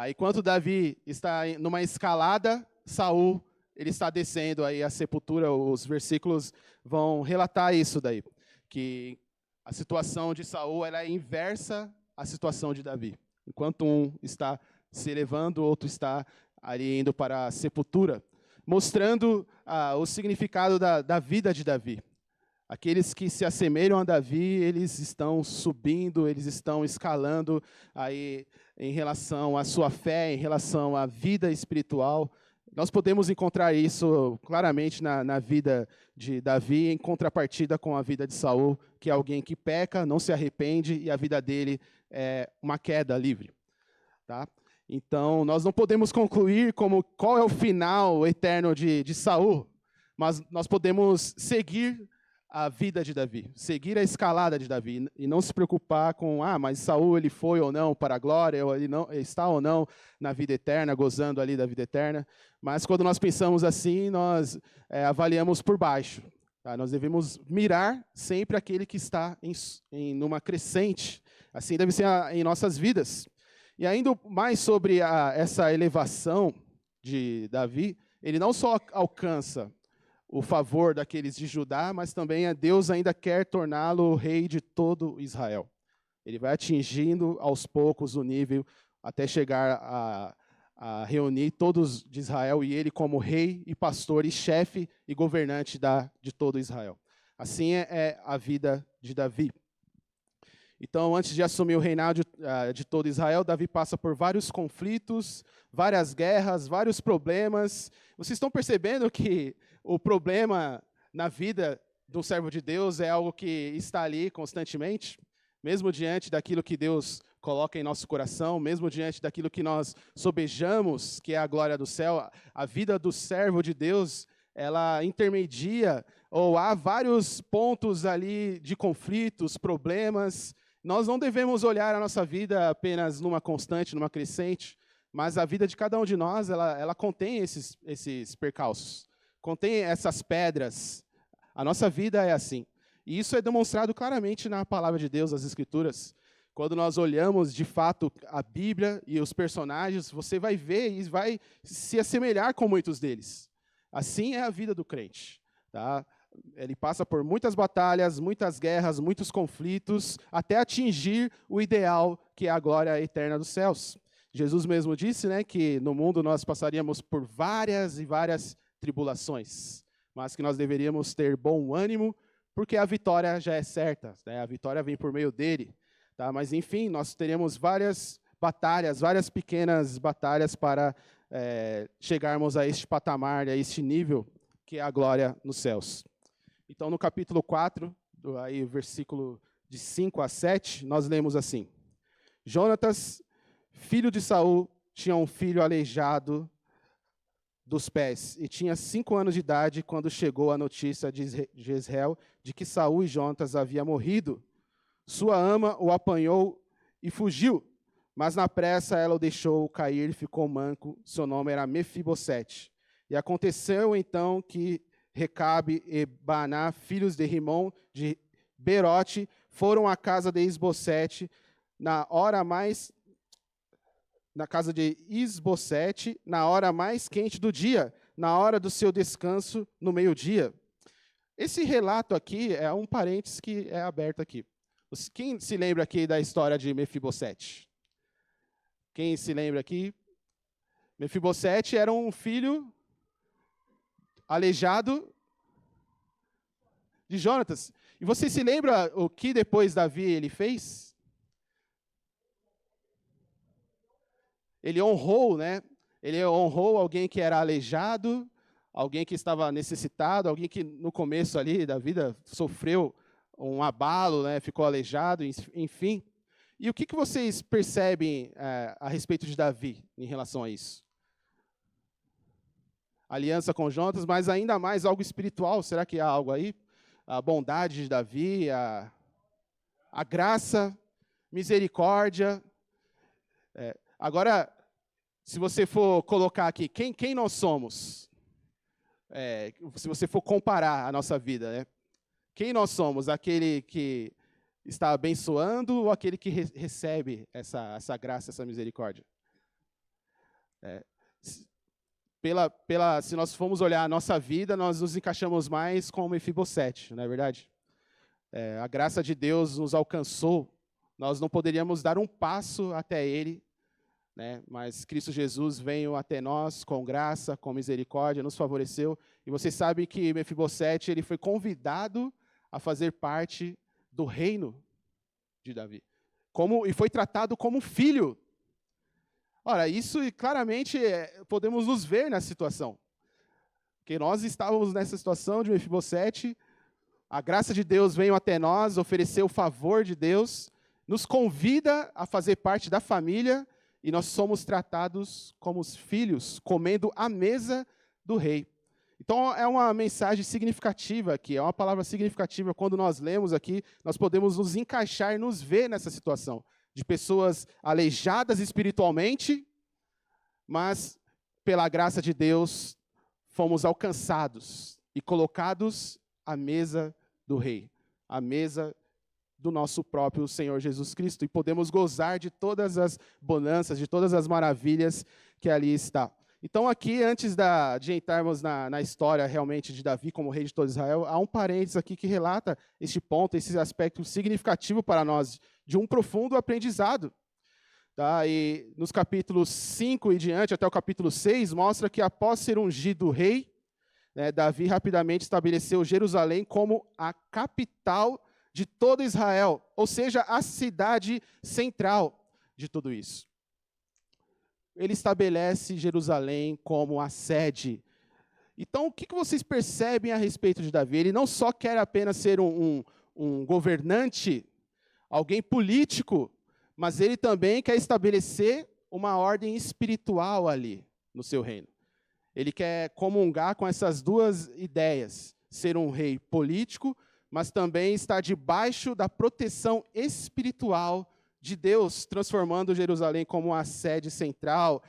Enquanto Davi está numa escalada, Saul ele está descendo aí a sepultura. Os versículos vão relatar isso daí, que a situação de Saul ela é inversa à situação de Davi. Enquanto um está se elevando, o outro está ali indo para a sepultura, mostrando o significado da vida de Davi. Aqueles que se assemelham a Davi, eles estão subindo, eles estão escalando aí em relação à sua fé, em relação à vida espiritual. Nós podemos encontrar isso claramente na vida de Davi, em contrapartida com a vida de Saul, que é alguém que peca, não se arrepende, e a vida dele é uma queda livre. Tá? Então, nós não podemos concluir qual é o final eterno de Saul, mas nós podemos seguir a vida de Davi, seguir a escalada de Davi, e não se preocupar com, mas Saul ele foi ou não para a glória, ou ele não está ou não na vida eterna, gozando ali da vida eterna. Mas quando nós pensamos assim, nós avaliamos por baixo. Tá? Nós devemos mirar sempre aquele que está numa crescente. Assim deve ser em nossas vidas. E ainda mais sobre essa elevação de Davi, ele não só alcança o favor daqueles de Judá, mas também Deus ainda quer torná-lo rei de todo Israel. Ele vai atingindo aos poucos o nível até chegar a reunir todos de Israel e ele como rei e pastor e chefe e governante de todo Israel. Assim é a vida de Davi. Então, antes de assumir o reinado de todo Israel, Davi passa por vários conflitos, várias guerras, vários problemas. Vocês estão percebendo que o problema na vida de um servo de Deus é algo que está ali constantemente? Mesmo diante daquilo que Deus coloca em nosso coração, mesmo diante daquilo que nós sobejamos, que é a glória do céu, a vida do servo de Deus, ela intermedia, ou há vários pontos ali de conflitos, problemas. Nós não devemos olhar a nossa vida apenas numa constante, numa crescente, mas a vida de cada um de nós, ela contém esses percalços, contém essas pedras. A nossa vida é assim. E isso é demonstrado claramente na palavra de Deus, nas Escrituras. Quando nós olhamos, de fato, a Bíblia e os personagens, você vai ver e vai se assemelhar com muitos deles. Assim é a vida do crente. Tá? Ele passa por muitas batalhas, muitas guerras, muitos conflitos, até atingir o ideal, que é a glória eterna dos céus. Jesus mesmo disse, né, que no mundo nós passaríamos por várias e várias tribulações, mas que nós deveríamos ter bom ânimo, porque a vitória já é certa, né? A vitória vem por meio dele. Tá? Mas, enfim, nós teremos várias batalhas, várias pequenas batalhas para chegarmos a este patamar, a este nível, que é a glória nos céus. Então, no capítulo 4, aí, versículo de 5 a 7, nós lemos assim: Jonatas, filho de Saul, tinha um filho aleijado dos pés, e tinha 5 anos de idade quando chegou a notícia de Jezreel de que Saul e Jonatas havia morrido. Sua ama o apanhou e fugiu, mas na pressa ela o deixou cair e ficou manco. Seu nome era Mefibosete. E aconteceu então que Recabe e Baná, filhos de Rimon de Berote, foram à casa de Isbosete na casa de Isbosete, na hora mais quente do dia, na hora do seu descanso, no meio-dia. Esse relato aqui é um parênteses que é aberto aqui. Quem se lembra aqui da história de Mefibosete? Quem se lembra aqui? Mefibosete era um filho aleijado de Jonatas. E você se lembra o que depois Davi ele fez? Ele honrou, né? Ele honrou alguém que era aleijado, alguém que estava necessitado, alguém que no começo ali da vida sofreu um abalo, né? Ficou aleijado, enfim. E o que vocês percebem a respeito de Davi em relação a isso? Aliança com Jonatas, mas ainda mais algo espiritual. Será que há algo aí? A bondade de Davi, a graça, misericórdia. Agora, se você for colocar aqui, quem nós somos? Se você for comparar a nossa vida, né? Quem nós somos? Aquele que está abençoando ou aquele que recebe essa graça, essa misericórdia? Se nós formos olhar a nossa vida, nós nos encaixamos mais com Mefibosete, não é verdade? A graça de Deus nos alcançou, nós não poderíamos dar um passo até Ele, né? Mas Cristo Jesus veio até nós com graça, com misericórdia, nos favoreceu. E você sabe que Mefibosete ele foi convidado a fazer parte do reino de Davi, e foi tratado como filho. Ora, isso claramente podemos nos ver nessa situação. Porque nós estávamos nessa situação de Mefibosete, a graça de Deus veio até nós, ofereceu o favor de Deus, nos convida a fazer parte da família, e nós somos tratados como os filhos, comendo à mesa do rei. Então, é uma mensagem significativa aqui, é uma palavra significativa. Quando nós lemos aqui, nós podemos nos encaixar e nos ver nessa situação de pessoas aleijadas espiritualmente, mas, pela graça de Deus, fomos alcançados e colocados à mesa do Rei, à mesa do nosso próprio Senhor Jesus Cristo, e podemos gozar de todas as bonanças, de todas as maravilhas que ali está. Então, aqui, antes de entrarmos na história realmente de Davi como rei de todo Israel, há um parênteses aqui que relata este ponto, esse aspecto significativo para nós, de um profundo aprendizado. Tá? E nos capítulos 5 e diante, até o capítulo 6, mostra que após ser ungido rei, Davi rapidamente estabeleceu Jerusalém como a capital de todo Israel, ou seja, a cidade central de tudo isso. Ele estabelece Jerusalém como a sede. Então, o que vocês percebem a respeito de Davi? Ele não só quer apenas ser um governante, alguém político, mas ele também quer estabelecer uma ordem espiritual ali no seu reino. Ele quer comungar com essas duas ideias, ser um rei político, mas também estar debaixo da proteção espiritual de Deus, transformando Jerusalém como a sede central,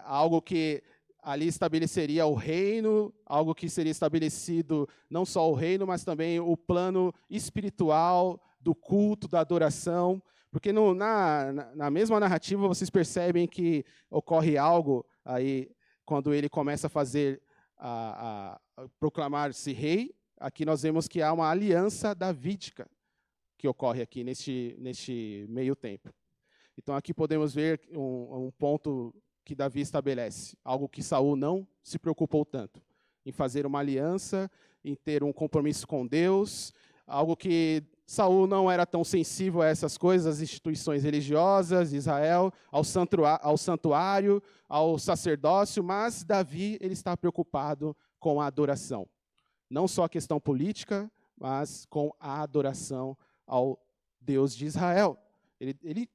algo que ali estabeleceria o reino, algo que seria estabelecido não só o reino, mas também o plano espiritual do culto, da adoração. Porque na mesma narrativa vocês percebem que ocorre algo aí quando ele começa a fazer, a proclamar-se rei. Aqui nós vemos que há uma aliança davídica que ocorre aqui neste meio tempo. Então aqui podemos ver um ponto que Davi estabelece, algo que Saul não se preocupou tanto, em fazer uma aliança, em ter um compromisso com Deus, algo que Saul não era tão sensível a essas coisas, às instituições religiosas de Israel, ao santuário, ao sacerdócio, mas Davi ele está preocupado com a adoração. Não só a questão política, mas com a adoração ao Deus de Israel. Ele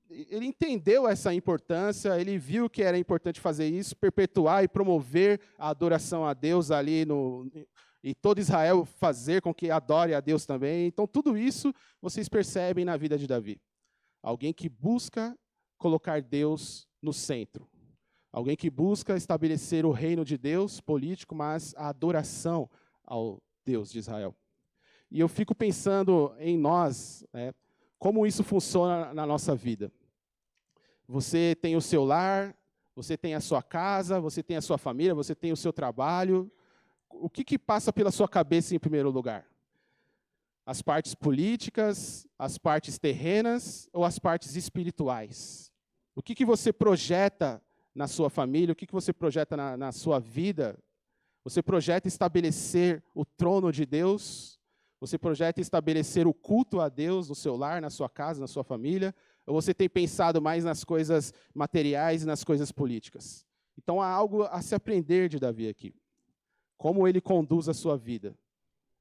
entendeu essa importância, ele viu que era importante fazer isso, perpetuar e promover a adoração a Deus ali e todo Israel fazer com que adore a Deus também. Então, tudo isso vocês percebem na vida de Davi. Alguém que busca colocar Deus no centro. Alguém que busca estabelecer o reino de Deus político, mas a adoração ao Deus de Israel. E eu fico pensando em nós, como isso funciona na nossa vida. Você tem o seu lar, você tem a sua casa, você tem a sua família, você tem o seu trabalho. O que passa pela sua cabeça em primeiro lugar? As partes políticas, as partes terrenas ou as partes espirituais? O que você projeta na sua família? O que você projeta na sua vida? Você projeta estabelecer o trono de Deus? Você projeta estabelecer o culto a Deus no seu lar, na sua casa, na sua família? Ou você tem pensado mais nas coisas materiais e nas coisas políticas? Então há algo a se aprender de Davi aqui. Como ele conduz a sua vida.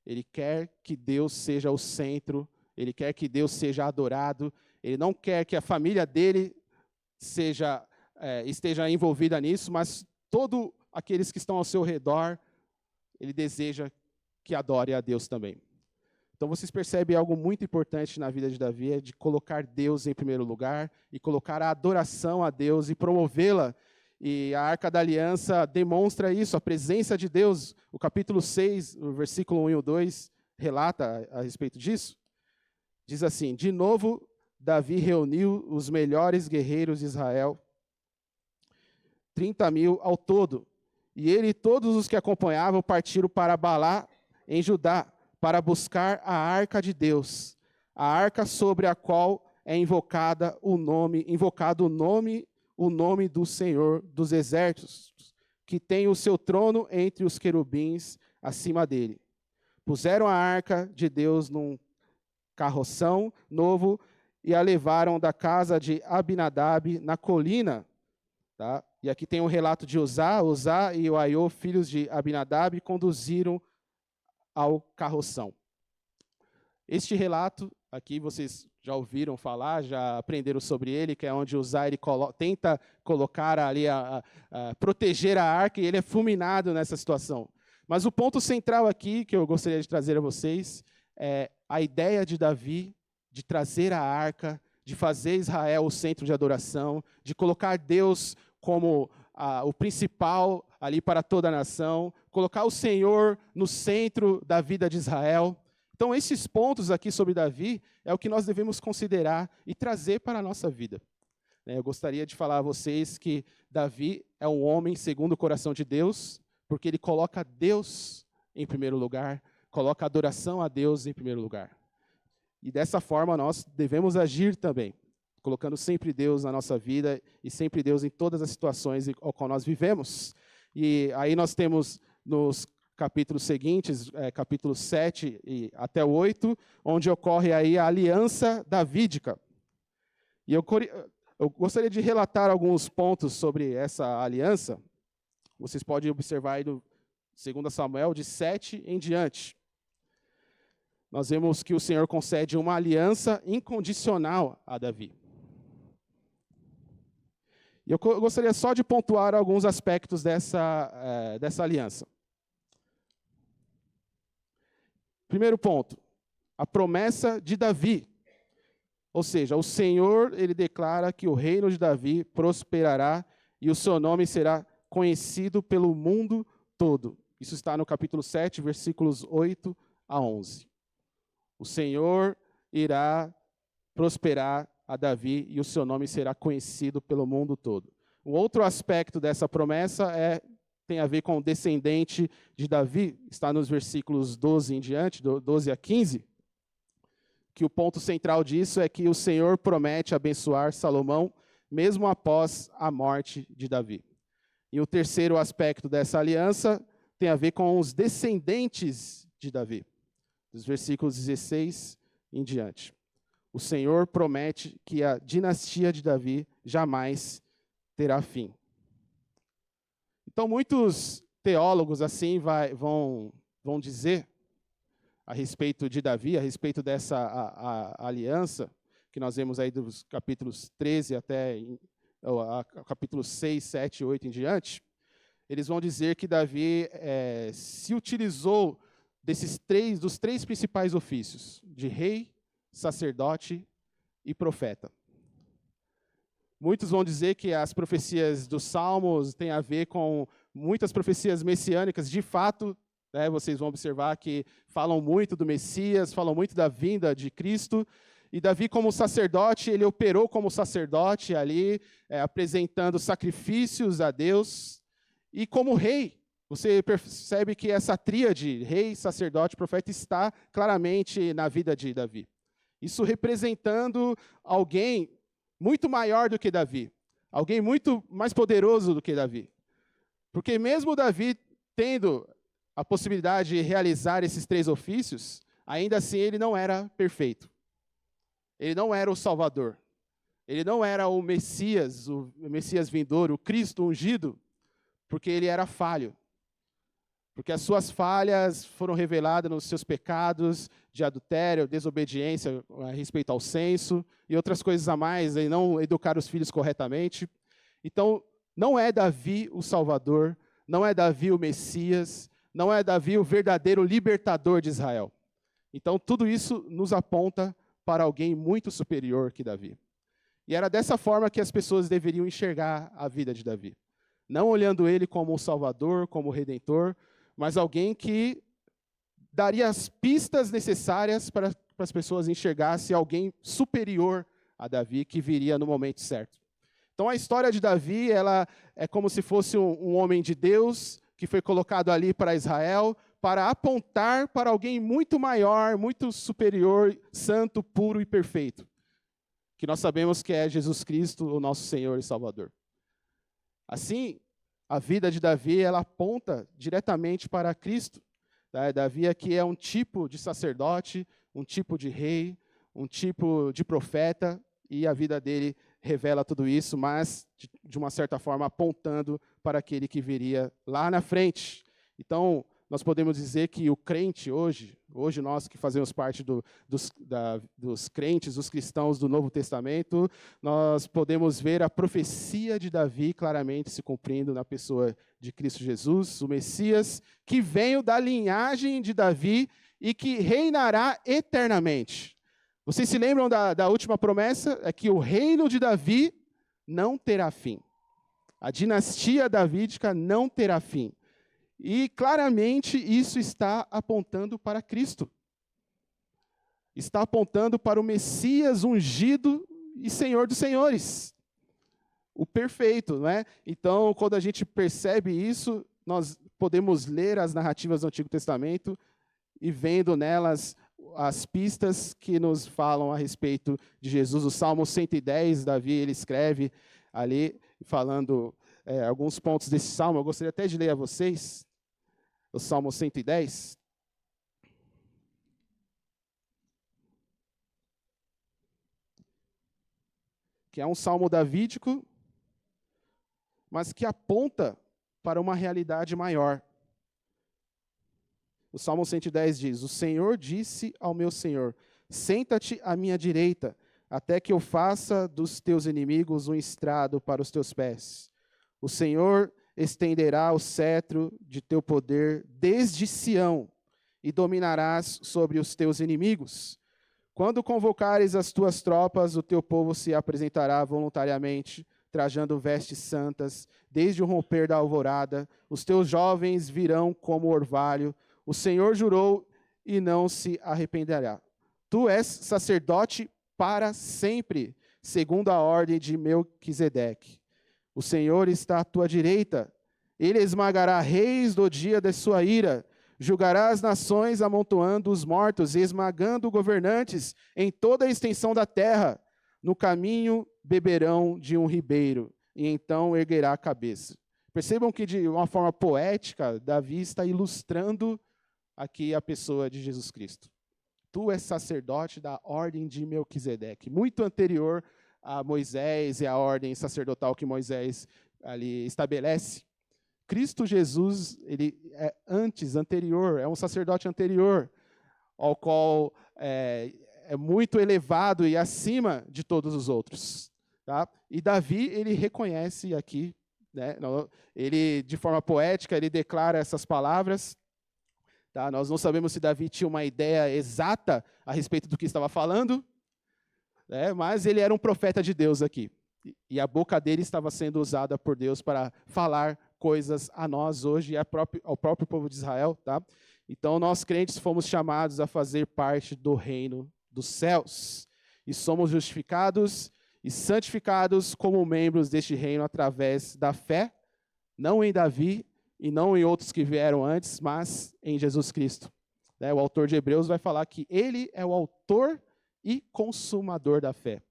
Ele quer que Deus seja o centro, ele quer que Deus seja adorado, ele não quer que a família dele esteja envolvida nisso, mas todos aqueles que estão ao seu redor, ele deseja que adore a Deus também. Então vocês percebem algo muito importante na vida de Davi, é de colocar Deus em primeiro lugar, e colocar a adoração a Deus e promovê-la. E a Arca da Aliança demonstra isso, a presença de Deus. O capítulo 6, o versículo 1 e o 2, relata a respeito disso. Diz assim: de novo, Davi reuniu os melhores guerreiros de Israel, 30.000 ao todo. E ele e todos os que acompanhavam partiram para Balá, em Judá, para buscar a Arca de Deus, a arca sobre a qual é invocado o nome do Senhor dos Exércitos, que tem o seu trono entre os querubins acima dele. Puseram a arca de Deus num carroção novo e a levaram da casa de Abinadab na colina. Tá? E aqui tem um relato de Uzá e o Aiô, filhos de Abinadab, conduziram ao carroção. Este relato aqui vocês já ouviram falar, já aprenderam sobre ele, que é onde Uzá ele tenta colocar ali, proteger a arca, e ele é fulminado nessa situação. Mas o ponto central aqui, que eu gostaria de trazer a vocês, é a ideia de Davi de trazer a arca, de fazer Israel o centro de adoração, de colocar Deus como o principal ali para toda a nação, colocar o Senhor no centro da vida de Israel. Então, esses pontos aqui sobre Davi é o que nós devemos considerar e trazer para a nossa vida. Eu gostaria de falar a vocês que Davi é um homem segundo o coração de Deus, porque ele coloca Deus em primeiro lugar, coloca a adoração a Deus em primeiro lugar. E dessa forma nós devemos agir também, colocando sempre Deus na nossa vida e sempre Deus em todas as situações ao qual nós vivemos. E aí nós temos nos capítulos seguintes, capítulo 7 e até o 8, onde ocorre aí a aliança davídica. E eu gostaria de relatar alguns pontos sobre essa aliança. Vocês podem observar aí no 2 Samuel, de 7 em diante. Nós vemos que o Senhor concede uma aliança incondicional a Davi. E eu gostaria só de pontuar alguns aspectos dessa aliança. Primeiro ponto, a promessa de Davi. Ou seja, o Senhor, ele declara que o reino de Davi prosperará e o seu nome será conhecido pelo mundo todo. Isso está no capítulo 7, versículos 8 a 11. O Senhor irá prosperar a Davi e o seu nome será conhecido pelo mundo todo. Um outro aspecto dessa promessa tem a ver com o descendente de Davi, está nos versículos 12 em diante, 12 a 15, que o ponto central disso é que o Senhor promete abençoar Salomão, mesmo após a morte de Davi. E o terceiro aspecto dessa aliança tem a ver com os descendentes de Davi, dos versículos 16 em diante. O Senhor promete que a dinastia de Davi jamais terá fim. Então, muitos teólogos assim vão dizer a respeito de Davi, a respeito dessa a aliança, que nós vemos aí dos capítulos 13 até capítulos 6, 7 e 8 em diante, eles vão dizer que Davi se utilizou dos três principais ofícios, de rei, sacerdote e profeta. Muitos vão dizer que as profecias dos Salmos têm a ver com muitas profecias messiânicas. De fato, vocês vão observar que falam muito do Messias, falam muito da vinda de Cristo. E Davi, como sacerdote, ele operou como sacerdote ali, apresentando sacrifícios a Deus. E como rei, você percebe que essa tríade, rei, sacerdote, profeta, está claramente na vida de Davi. Isso representando alguém muito maior do que Davi, alguém muito mais poderoso do que Davi. Porque mesmo Davi tendo a possibilidade de realizar esses três ofícios, ainda assim ele não era perfeito. Ele não era o Salvador. Ele não era o Messias vindouro, o Cristo ungido, porque ele era falho. Porque as suas falhas foram reveladas nos seus pecados de adultério, desobediência a respeito ao censo e outras coisas a mais, e não educar os filhos corretamente. Então, não é Davi o Salvador, não é Davi o Messias, não é Davi o verdadeiro libertador de Israel. Então, tudo isso nos aponta para alguém muito superior que Davi. E era dessa forma que as pessoas deveriam enxergar a vida de Davi. Não olhando ele como um Salvador, como Redentor, mas alguém que daria as pistas necessárias para as pessoas enxergassem alguém superior a Davi, que viria no momento certo. Então, a história de Davi, ela é como se fosse um homem de Deus, que foi colocado ali para Israel, para apontar para alguém muito maior, muito superior, santo, puro e perfeito, que nós sabemos que é Jesus Cristo, o nosso Senhor e Salvador. Assim, a vida de Davi, ela aponta diretamente para Cristo. Davi aqui é um tipo de sacerdote, um tipo de rei, um tipo de profeta, e a vida dele revela tudo isso, mas, de uma certa forma, apontando para aquele que viria lá na frente. Então, nós podemos dizer que o crente hoje nós que fazemos parte dos crentes, dos cristãos do Novo Testamento, nós podemos ver a profecia de Davi claramente se cumprindo na pessoa de Cristo Jesus, o Messias, que veio da linhagem de Davi e que reinará eternamente. Vocês se lembram da última promessa? É que o reino de Davi não terá fim. A dinastia davídica não terá fim. E claramente isso está apontando para Cristo. Está apontando para o Messias ungido e Senhor dos senhores. O perfeito, não é? Então, quando a gente percebe isso, nós podemos ler as narrativas do Antigo Testamento e vendo nelas as pistas que nos falam a respeito de Jesus. O Salmo 110, Davi, ele escreve ali, falando alguns pontos desse Salmo. Eu gostaria até de ler a vocês. o Salmo 110. Que é um salmo davídico, mas que aponta para uma realidade maior. O Salmo 110 diz: o Senhor disse ao meu Senhor, senta-te à minha direita, até que eu faça dos teus inimigos um estrado para os teus pés. O Senhor estenderá o cetro de teu poder desde Sião, e dominarás sobre os teus inimigos. Quando convocares as tuas tropas, o teu povo se apresentará voluntariamente, trajando vestes santas, desde o romper da alvorada. Os teus jovens virão como orvalho. O Senhor jurou e não se arrependerá. Tu és sacerdote para sempre, segundo a ordem de Melquisedeque. O Senhor está à tua direita. Ele esmagará reis do dia de sua ira. Julgará as nações, amontoando os mortos e esmagando governantes em toda a extensão da terra. No caminho beberão de um ribeiro, e então erguerá a cabeça. Percebam que, de uma forma poética, Davi está ilustrando aqui a pessoa de Jesus Cristo. Tu és sacerdote da ordem de Melquisedeque, muito anterior a Moisés e a ordem sacerdotal que Moisés ali estabelece. Cristo Jesus, ele é anterior, é um sacerdote anterior, ao qual é muito elevado e acima de todos os outros. Tá? E Davi, ele reconhece aqui, né, ele, de forma poética, ele declara essas palavras. Tá? Nós não sabemos se Davi tinha uma ideia exata a respeito do que estava falando, né, mas ele era um profeta de Deus aqui. E a boca dele estava sendo usada por Deus para falar coisas a nós hoje e ao próprio povo de Israel. Tá? Então, nós crentes fomos chamados a fazer parte do reino dos céus. E somos justificados e santificados como membros deste reino através da fé, não em Davi e não em outros que vieram antes, mas em Jesus Cristo. O autor de Hebreus vai falar que ele é o autor e consumador da fé.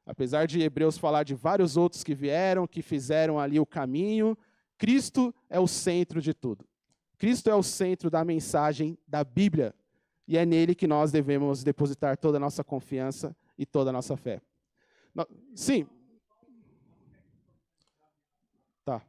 Apesar de Hebreus falar de vários outros que vieram, que fizeram ali o caminho, Cristo é o centro de tudo. Cristo é o centro da mensagem da Bíblia. E é nele que nós devemos depositar toda a nossa confiança e toda a nossa fé. Sim. Tá.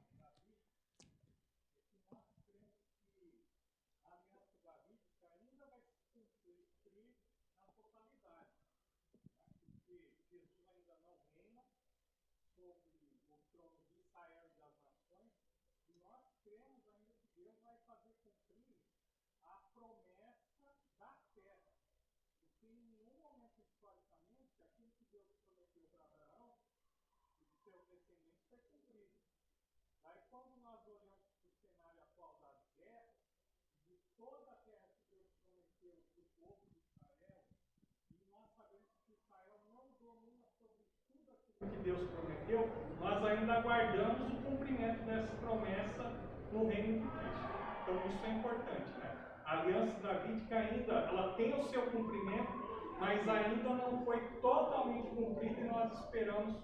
Que Deus prometeu, nós ainda aguardamos o cumprimento dessa promessa no reino de Cristo. Então isso é importante, né? A aliança davídica ainda, ela tem o seu cumprimento, mas ainda não foi totalmente cumprida e nós esperamos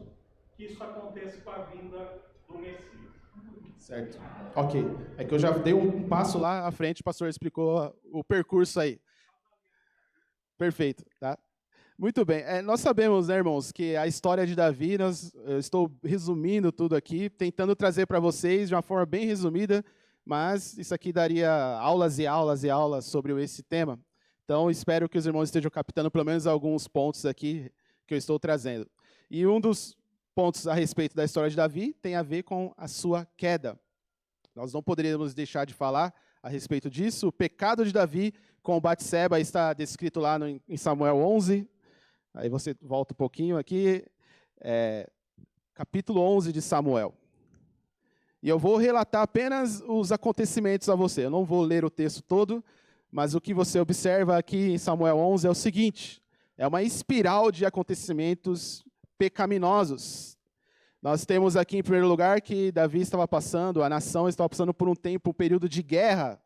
que isso aconteça com a vinda do Messias.
Certo. Ok. É que eu já dei um passo lá à frente, o pastor explicou o percurso aí. Perfeito, tá? Muito bem. Nós sabemos, né, irmãos, que a história de Davi, eu estou resumindo tudo aqui, tentando trazer para vocês de uma forma bem resumida, mas isso aqui daria aulas e aulas e aulas sobre esse tema. Então, espero que os irmãos estejam captando pelo menos alguns pontos aqui que eu estou trazendo. E um dos pontos a respeito da história de Davi tem a ver com a sua queda. Nós não poderíamos deixar de falar a respeito disso. O pecado de Davi com Batseba está descrito lá em Samuel 11. Aí você volta um pouquinho aqui, capítulo 11 de Samuel. E eu vou relatar apenas os acontecimentos a você. Eu não vou ler o texto todo, mas o que você observa aqui em Samuel 11 é o seguinte: é uma espiral de acontecimentos pecaminosos. Nós temos aqui, em primeiro lugar, que Davi estava passando, a nação estava passando por um período de guerra.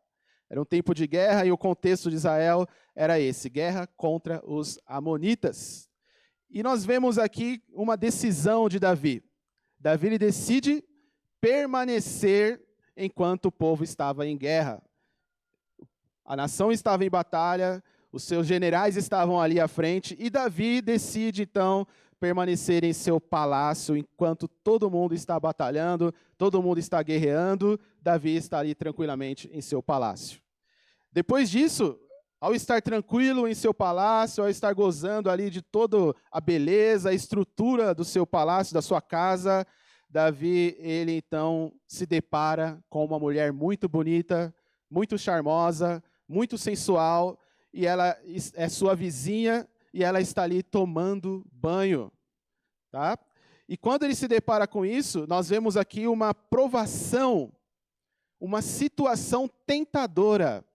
Era um tempo de guerra e o contexto de Israel era esse, guerra contra os amonitas. E nós vemos aqui uma decisão de Davi. Davi ele decide permanecer enquanto o povo estava em guerra. A nação estava em batalha, os seus generais estavam ali à frente, e Davi decide, então, permanecer em seu palácio, enquanto todo mundo está batalhando, todo mundo está guerreando, Davi está ali tranquilamente em seu palácio. Depois disso, ao estar tranquilo em seu palácio, ao estar gozando ali de toda a beleza, a estrutura do seu palácio, da sua casa, Davi, ele então se depara com uma mulher muito bonita, muito charmosa, muito sensual, e ela é sua vizinha, e ela está ali tomando banho, tá? E quando ele se depara com isso, nós vemos aqui uma provação, uma situação tentadora,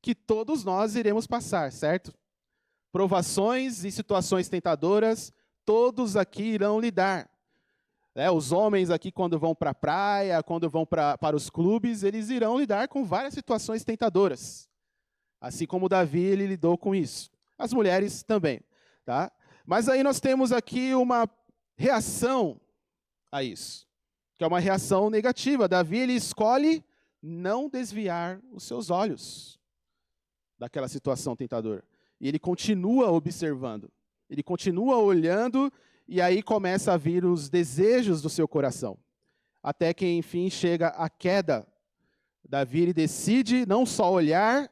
que todos nós iremos passar, certo? Provações e situações tentadoras, todos aqui irão lidar. Os homens aqui, quando vão para a praia, quando vão para os clubes, eles irão lidar com várias situações tentadoras. Assim como Davi, ele lidou com isso. As mulheres também, tá? Mas aí nós temos aqui uma reação a isso, que é uma reação negativa. Davi, ele escolhe não desviar os seus olhos daquela situação tentadora. E ele continua observando, ele continua olhando, e aí começa a vir os desejos do seu coração. Até que, enfim, chega a queda. Davi, ele decide não só olhar,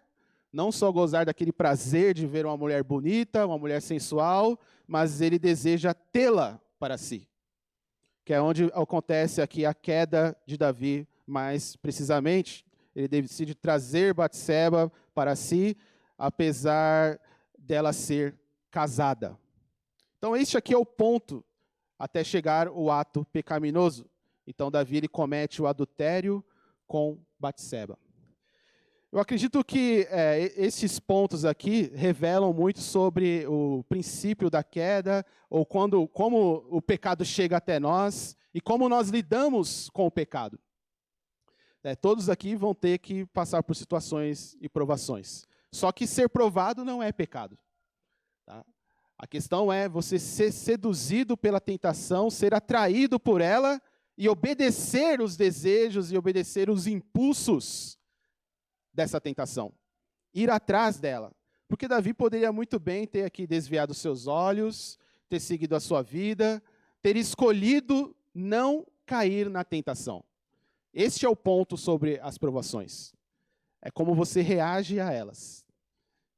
não só gozar daquele prazer de ver uma mulher bonita, uma mulher sensual, mas ele deseja tê-la para si. Que é onde acontece aqui a queda de Davi, mais precisamente. Ele decide trazer Batseba para si, apesar dela ser casada. Então, este aqui é o ponto até chegar o ato pecaminoso. Então, Davi, ele comete o adultério com Batseba. Eu acredito que esses pontos aqui revelam muito sobre o princípio da queda, ou como o pecado chega até nós, e como nós lidamos com o pecado. Todos aqui vão ter que passar por situações e provações. Só que ser provado não é pecado. Tá? A questão é você ser seduzido pela tentação, ser atraído por ela e obedecer os desejos e obedecer os impulsos dessa tentação. Ir atrás dela. Porque Davi poderia muito bem ter aqui desviado seus olhos, ter seguido a sua vida, ter escolhido não cair na tentação. Este é o ponto sobre as provações. É como você reage a elas.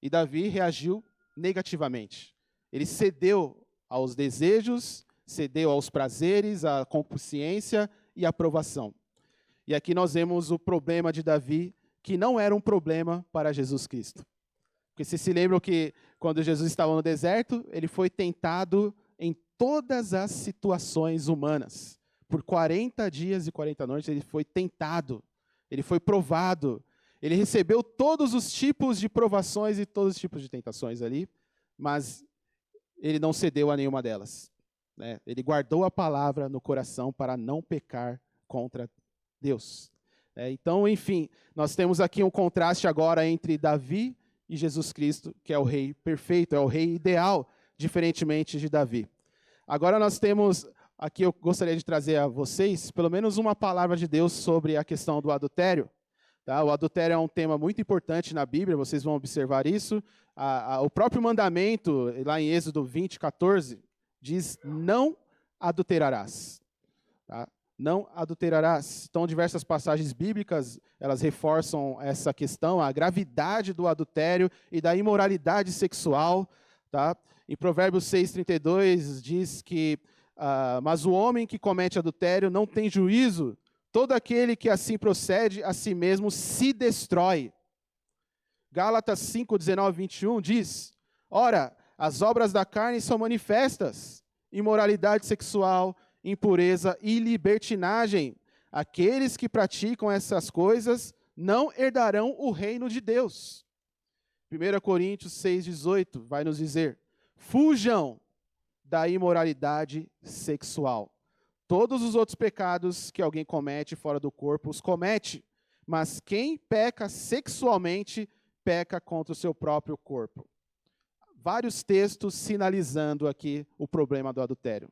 E Davi reagiu negativamente. Ele cedeu aos desejos, cedeu aos prazeres, à concupiscência e à provação. E aqui nós vemos o problema de Davi, que não era um problema para Jesus Cristo. Porque vocês se lembram que quando Jesus estava no deserto, ele foi tentado em todas as situações humanas. Por 40 dias e 40 noites ele foi tentado, ele foi provado, ele recebeu todos os tipos de provações e todos os tipos de tentações ali, mas ele não cedeu a nenhuma delas. Ele guardou a palavra no coração para não pecar contra Deus. Então, enfim, nós temos aqui um contraste agora entre Davi e Jesus Cristo, que é o rei perfeito, é o rei ideal, diferentemente de Davi. Agora nós temos, aqui eu gostaria de trazer a vocês, pelo menos uma palavra de Deus sobre a questão do adultério. Tá? O adultério é um tema muito importante na Bíblia, vocês vão observar isso. O próprio mandamento, lá em Êxodo 20:14, diz, não adulterarás. Tá? Não adulterarás. Então, diversas passagens bíblicas, elas reforçam essa questão, a gravidade do adultério e da imoralidade sexual. Tá? Em Provérbios 6:32 diz que, mas o homem que comete adultério não tem juízo, todo aquele que assim procede a si mesmo se destrói. Gálatas 5:19-21 diz, ora, as obras da carne são manifestas, imoralidade sexual, impureza e libertinagem. Aqueles que praticam essas coisas não herdarão o reino de Deus. 1 Coríntios 6:18 vai nos dizer, fujam da imoralidade sexual. Todos os outros pecados que alguém comete fora do corpo os comete, mas quem peca sexualmente peca contra o seu próprio corpo. Vários textos sinalizando aqui o problema do adultério.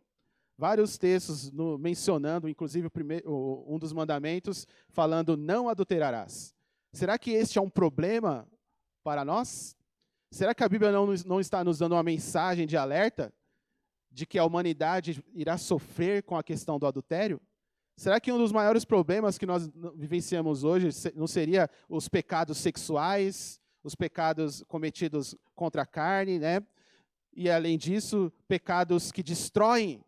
Vários textos mencionando, inclusive um dos mandamentos, falando não adulterarás. Será que este é um problema para nós? Será que a Bíblia não está nos dando uma mensagem de alerta de que a humanidade irá sofrer com a questão do adultério? Será que um dos maiores problemas que nós vivenciamos hoje não seria os pecados sexuais, os pecados cometidos contra a carne, né? E, além disso, pecados que destroem?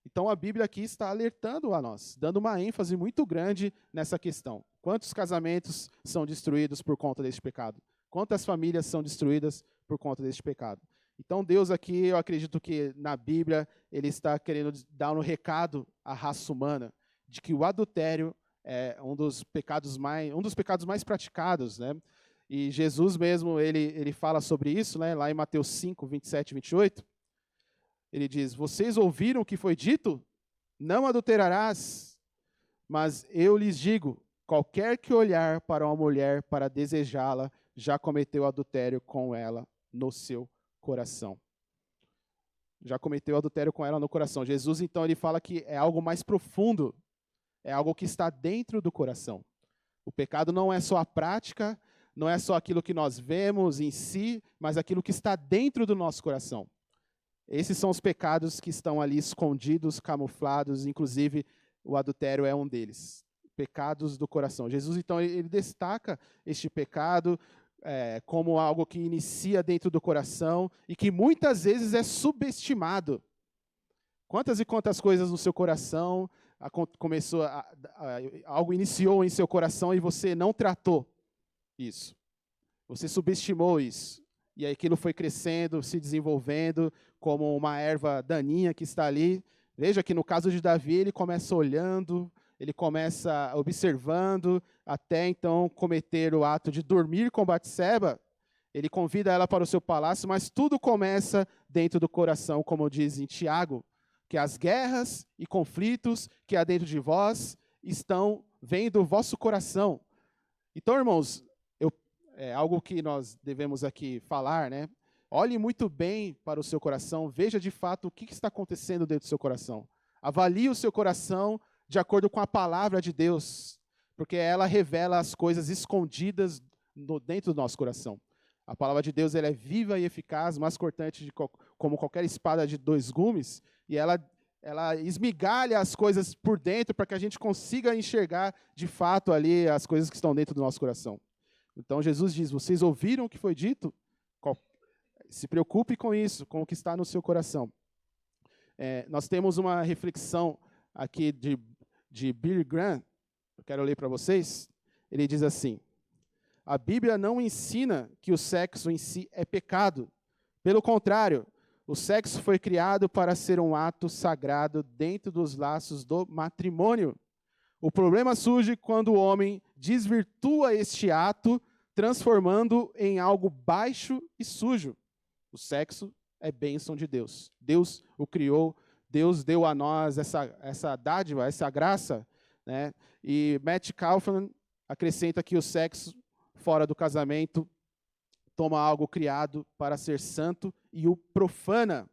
Então, a Bíblia aqui está alertando a nós, dando uma ênfase muito grande nessa questão. Quantos casamentos são destruídos por conta deste pecado? Quantas famílias são destruídas por conta deste pecado? Então, Deus aqui, eu acredito que na Bíblia, Ele está querendo dar um recado à raça humana, de que o adultério é um dos pecados mais praticados, né? E Jesus mesmo, ele fala sobre isso, né? Lá em Mateus 5, 27 e 28. Ele diz, vocês ouviram o que foi dito? Não adulterarás. Mas eu lhes digo, qualquer que olhar para uma mulher para desejá-la, já cometeu adultério com ela no seu coração. Já cometeu adultério com ela no coração. Jesus, então, ele fala que é algo mais profundo. É algo que está dentro do coração. O pecado não é só a prática, não é só aquilo que nós vemos em si, mas aquilo que está dentro do nosso coração. Esses são os pecados que estão ali escondidos, camuflados, inclusive o adultério é um deles. Pecados do coração. Jesus, então, ele destaca este pecado como algo que inicia dentro do coração e que muitas vezes é subestimado. Quantas e quantas coisas no seu coração algo iniciou em seu coração e você não tratou isso. Você subestimou isso. E aí aquilo foi crescendo, se desenvolvendo como uma erva daninha que está ali. Veja que no caso de Davi, ele começa olhando, ele começa observando, até então cometer o ato de dormir com Batseba. Ele convida ela para o seu palácio, mas tudo começa dentro do coração, como diz em Tiago, que as guerras e conflitos que há dentro de vós vêm do vosso coração. Então, irmãos, é algo que nós devemos aqui falar, né? Olhe muito bem para o seu coração, veja de fato o que está acontecendo dentro do seu coração. Avalie o seu coração de acordo com a palavra de Deus, porque ela revela as coisas escondidas dentro do nosso coração. A palavra de Deus ela é viva e eficaz, mais cortante como qualquer espada de 2 gumes, e ela esmigalha as coisas por dentro para que a gente consiga enxergar de fato ali as coisas que estão dentro do nosso coração. Então Jesus diz, vocês ouviram o que foi dito? Se preocupe com isso, com o que está no seu coração. Nós temos uma reflexão aqui de Billy Graham, eu quero ler para vocês. Ele diz assim, a Bíblia não ensina que o sexo em si é pecado. Pelo contrário, o sexo foi criado para ser um ato sagrado dentro dos laços do matrimônio. O problema surge quando o homem desvirtua este ato, transformando em algo baixo e sujo. O sexo é bênção de Deus. Deus o criou, Deus deu a nós essa dádiva, essa graça, né? E Matt Kaufman acrescenta que o sexo fora do casamento toma algo criado para ser santo e o profana.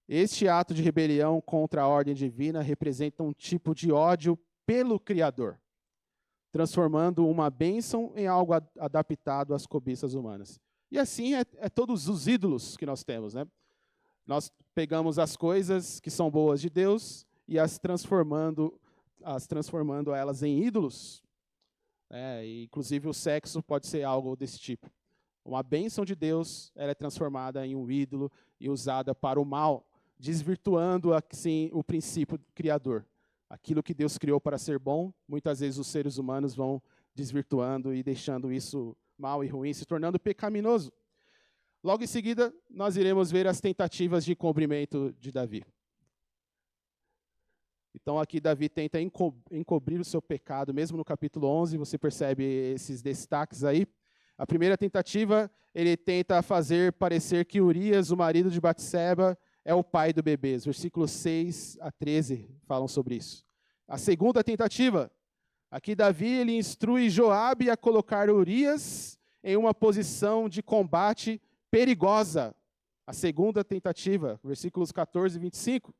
Este ato de rebelião contra a ordem divina representa um tipo de ódio pelo Criador, transformando uma bênção em algo adaptado às cobiças humanas. E assim é todos os ídolos que nós temos, né? Nós pegamos as coisas que são boas de Deus e as transformando elas em ídolos. E, inclusive o sexo pode ser algo desse tipo. Uma bênção de Deus, ela é transformada em um ídolo e usada para o mal, desvirtuando assim o princípio criador. Aquilo que Deus criou para ser bom, muitas vezes os seres humanos vão desvirtuando e deixando isso mal e ruim, se tornando pecaminoso. Logo em seguida, nós iremos ver as tentativas de encobrimento de Davi. Então aqui Davi tenta encobrir o seu pecado, mesmo no capítulo 11, você percebe esses destaques aí. A primeira tentativa, ele tenta fazer parecer que Urias, o marido de Batseba, é o pai do bebê. Os versículos 6 a 13 falam sobre isso. A segunda tentativa, aqui Davi ele instrui Joabe a colocar Urias em uma posição de combate perigosa. A segunda tentativa, versículos 14 e 25.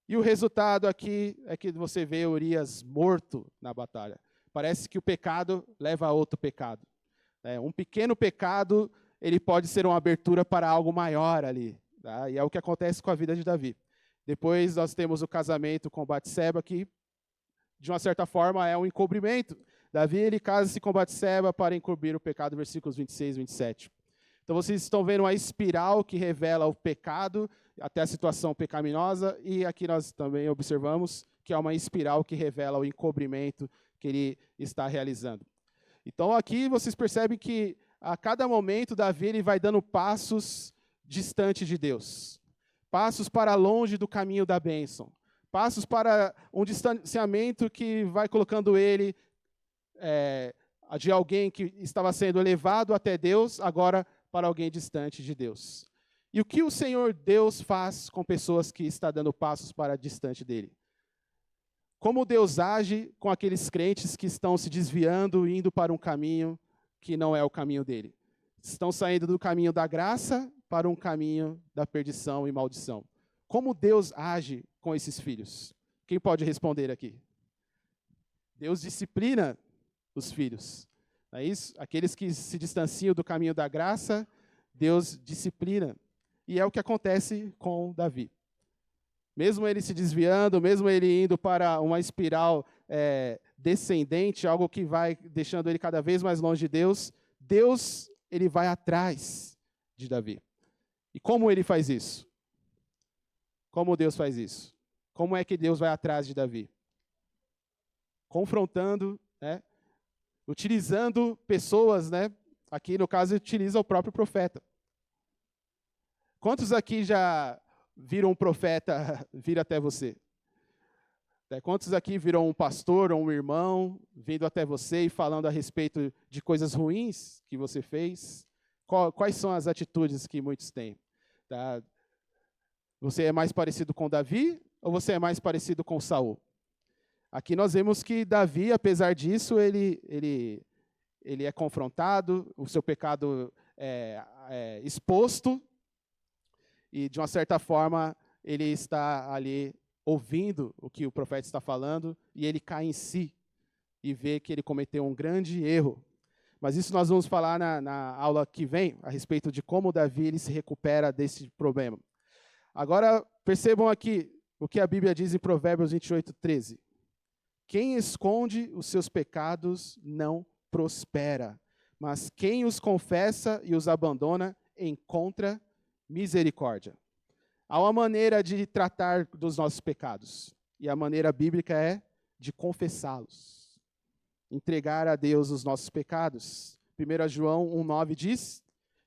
E o resultado aqui é que você vê Urias morto na batalha. Parece que o pecado leva a outro pecado. Um pequeno pecado, ele pode ser uma abertura para algo maior ali. Tá? E é o que acontece com a vida de Davi. Depois nós temos o casamento com Batseba, que, de uma certa forma, é um encobrimento. Davi, ele casa-se com Batseba para encobrir o pecado, versículos 26 e 27. Então, vocês estão vendo uma espiral que revela o pecado, até a situação pecaminosa, e aqui nós também observamos que é uma espiral que revela o encobrimento que ele está realizando. Então, aqui vocês percebem que, a cada momento, Davi ele vai dando passos distante de Deus. Passos para longe do caminho da bênção. Passos para um distanciamento que vai colocando ele de alguém que estava sendo elevado até Deus, agora para alguém distante de Deus. E o que o Senhor Deus faz com pessoas que estão dando passos para distante dele? Como Deus age com aqueles crentes que estão se desviando e indo para um caminho que não é o caminho dele? Estão saindo do caminho da graça para um caminho da perdição e maldição. Como Deus age com esses filhos? Quem pode responder aqui? Deus disciplina os filhos. Não é isso? Aqueles que se distanciam do caminho da graça, Deus disciplina. E é o que acontece com Davi. Mesmo ele se desviando, mesmo ele indo para uma espiral descendente, algo que vai deixando ele cada vez mais longe de Deus, Deus ele vai atrás de Davi. E como ele faz isso? Como Deus faz isso? Como é que Deus vai atrás de Davi? Confrontando, utilizando pessoas, aqui no caso utiliza o próprio profeta. Quantos aqui já viram um profeta vir até você? Quantos aqui viram um pastor ou um irmão vindo até você e falando a respeito de coisas ruins que você fez? Quais são as atitudes que muitos têm? Tá? Você é mais parecido com Davi ou você é mais parecido com Saul? Aqui nós vemos que Davi, apesar disso, ele é confrontado, o seu pecado é exposto, e, de uma certa forma, ele está ali ouvindo o que o profeta está falando, e ele cai em si, e vê que ele cometeu um grande erro. Mas isso nós vamos falar na aula que vem, a respeito de como Davi ele se recupera desse problema. Agora, percebam aqui o que a Bíblia diz em Provérbios 28:13. Quem esconde os seus pecados não prospera, mas quem os confessa e os abandona encontra misericórdia. Há uma maneira de tratar dos nossos pecados, e a maneira bíblica é de confessá-los. Entregar a Deus os nossos pecados. 1 João 1,9 diz,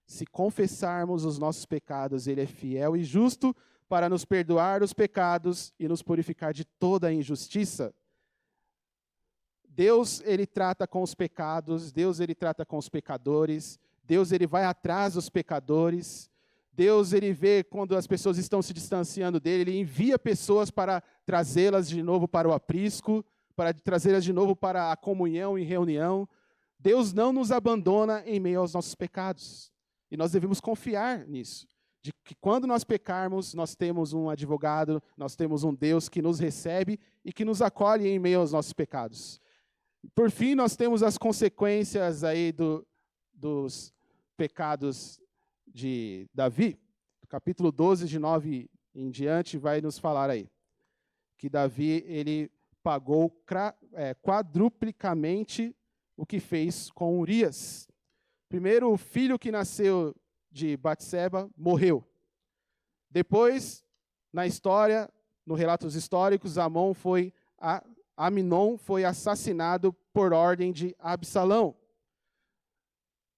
se confessarmos os nossos pecados, Ele é fiel e justo para nos perdoar os pecados e nos purificar de toda a injustiça. Deus, Ele trata com os pecados, Deus, Ele trata com os pecadores, Deus, Ele vai atrás dos pecadores, Deus, Ele vê quando as pessoas estão se distanciando dEle, Ele envia pessoas para trazê-las de novo para o aprisco, para trazê-las de novo para a comunhão e reunião. Deus não nos abandona em meio aos nossos pecados. E nós devemos confiar nisso, de que quando nós pecarmos, nós temos um advogado, nós temos um Deus que nos recebe e que nos acolhe em meio aos nossos pecados. Por fim, nós temos as consequências aí dos pecados de Davi. Capítulo 12, de 9 em diante, vai nos falar aí. Que Davi, ele pagou quadruplicamente o que fez com Urias. Primeiro, o filho que nasceu de Batseba morreu. Depois, na história, no relatos históricos, Aminon foi assassinado por ordem de Absalão.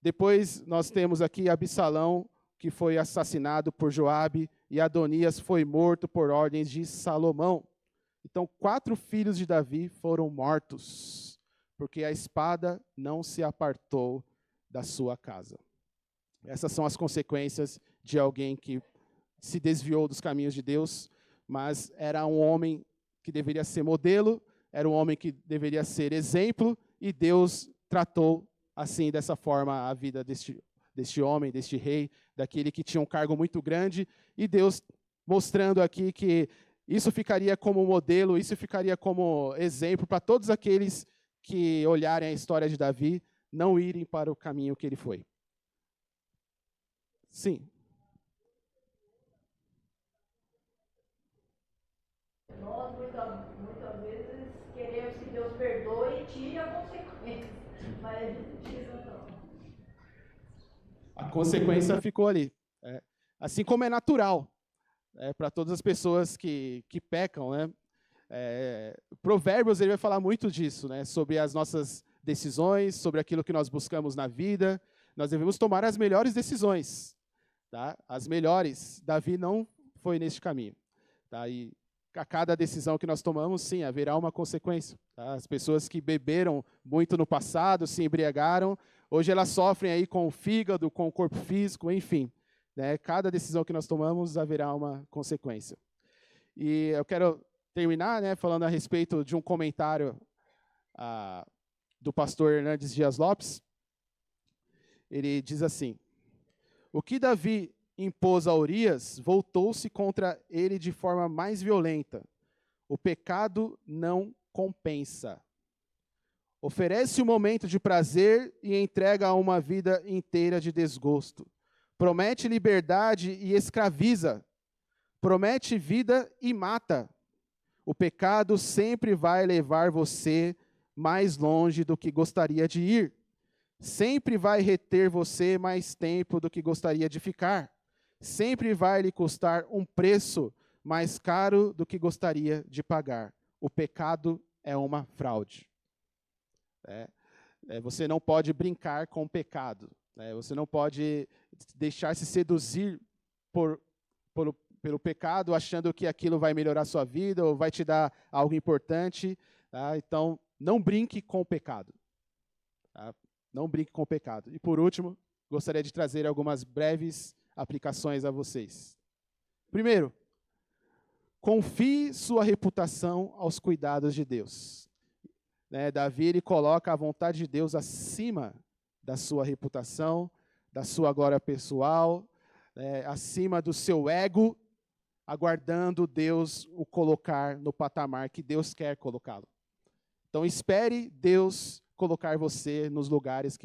Depois nós temos aqui Absalão, que foi assassinado por Joabe, e Adonias foi morto por ordens de Salomão. Então, 4 filhos de Davi foram mortos, porque a espada não se apartou da sua casa. Essas são as consequências de alguém que se desviou dos caminhos de Deus, mas era um homem que deveria ser modelo, era um homem que deveria ser exemplo, e Deus tratou assim, dessa forma, a vida deste homem, deste rei, daquele que tinha um cargo muito grande, e Deus mostrando aqui que isso ficaria como modelo, isso ficaria como exemplo para todos aqueles que olharem a história de Davi, não irem para o caminho que ele foi. Sim.
Nós, muitas vezes, queremos que Deus perdoe e tire a consequência, mas a gente não tira, não.
A consequência ficou ali. Assim como é natural para todas as pessoas que pecam, né? Provérbios ele vai falar muito disso, né? Sobre as nossas decisões, sobre aquilo que nós buscamos na vida. Nós devemos tomar as melhores decisões, tá? As melhores. Davi não foi neste caminho, tá? E a cada decisão que nós tomamos, sim, haverá uma consequência, tá? As pessoas que beberam muito no passado, se embriagaram, hoje elas sofrem aí com o fígado, com o corpo físico, enfim, né? Cada decisão que nós tomamos haverá uma consequência. E eu quero terminar, né, falando a respeito de um comentário do pastor Hernandes Dias Lopes. Ele diz assim: o que Davi impôs a Urias voltou-se contra ele de forma mais violenta. O pecado não compensa. Oferece um momento de prazer e entrega a uma vida inteira de desgosto. Promete liberdade e escraviza. Promete vida e mata. O pecado sempre vai levar você mais longe do que gostaria de ir. Sempre vai reter você mais tempo do que gostaria de ficar. Sempre vai lhe custar um preço mais caro do que gostaria de pagar. O pecado é uma fraude. Você não pode brincar com o pecado. Você não pode deixar-se seduzir pelo pecado, achando que aquilo vai melhorar a sua vida ou vai te dar algo importante. Tá? Então, não brinque com o pecado. Tá? Não brinque com o pecado. E, por último, gostaria de trazer algumas breves aplicações a vocês. Primeiro, confie sua reputação aos cuidados de Deus. Davi ele coloca a vontade de Deus acima da sua reputação, da sua glória pessoal, acima do seu ego, aguardando Deus o colocar no patamar que Deus quer colocá-lo. Então espere Deus colocar você nos lugares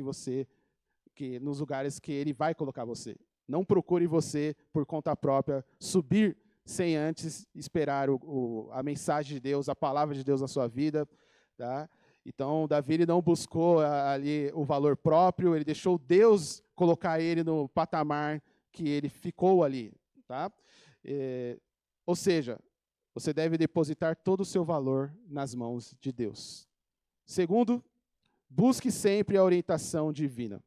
nos lugares que Ele vai colocar você. Não procure você por conta própria subir sem antes esperar a mensagem de Deus, a palavra de Deus na sua vida, tá? Então Davi ele não buscou ali o valor próprio, ele deixou Deus colocar ele no patamar que ele ficou ali, tá? Ou seja, você deve depositar todo o seu valor nas mãos de Deus. Segundo, busque sempre a orientação divina.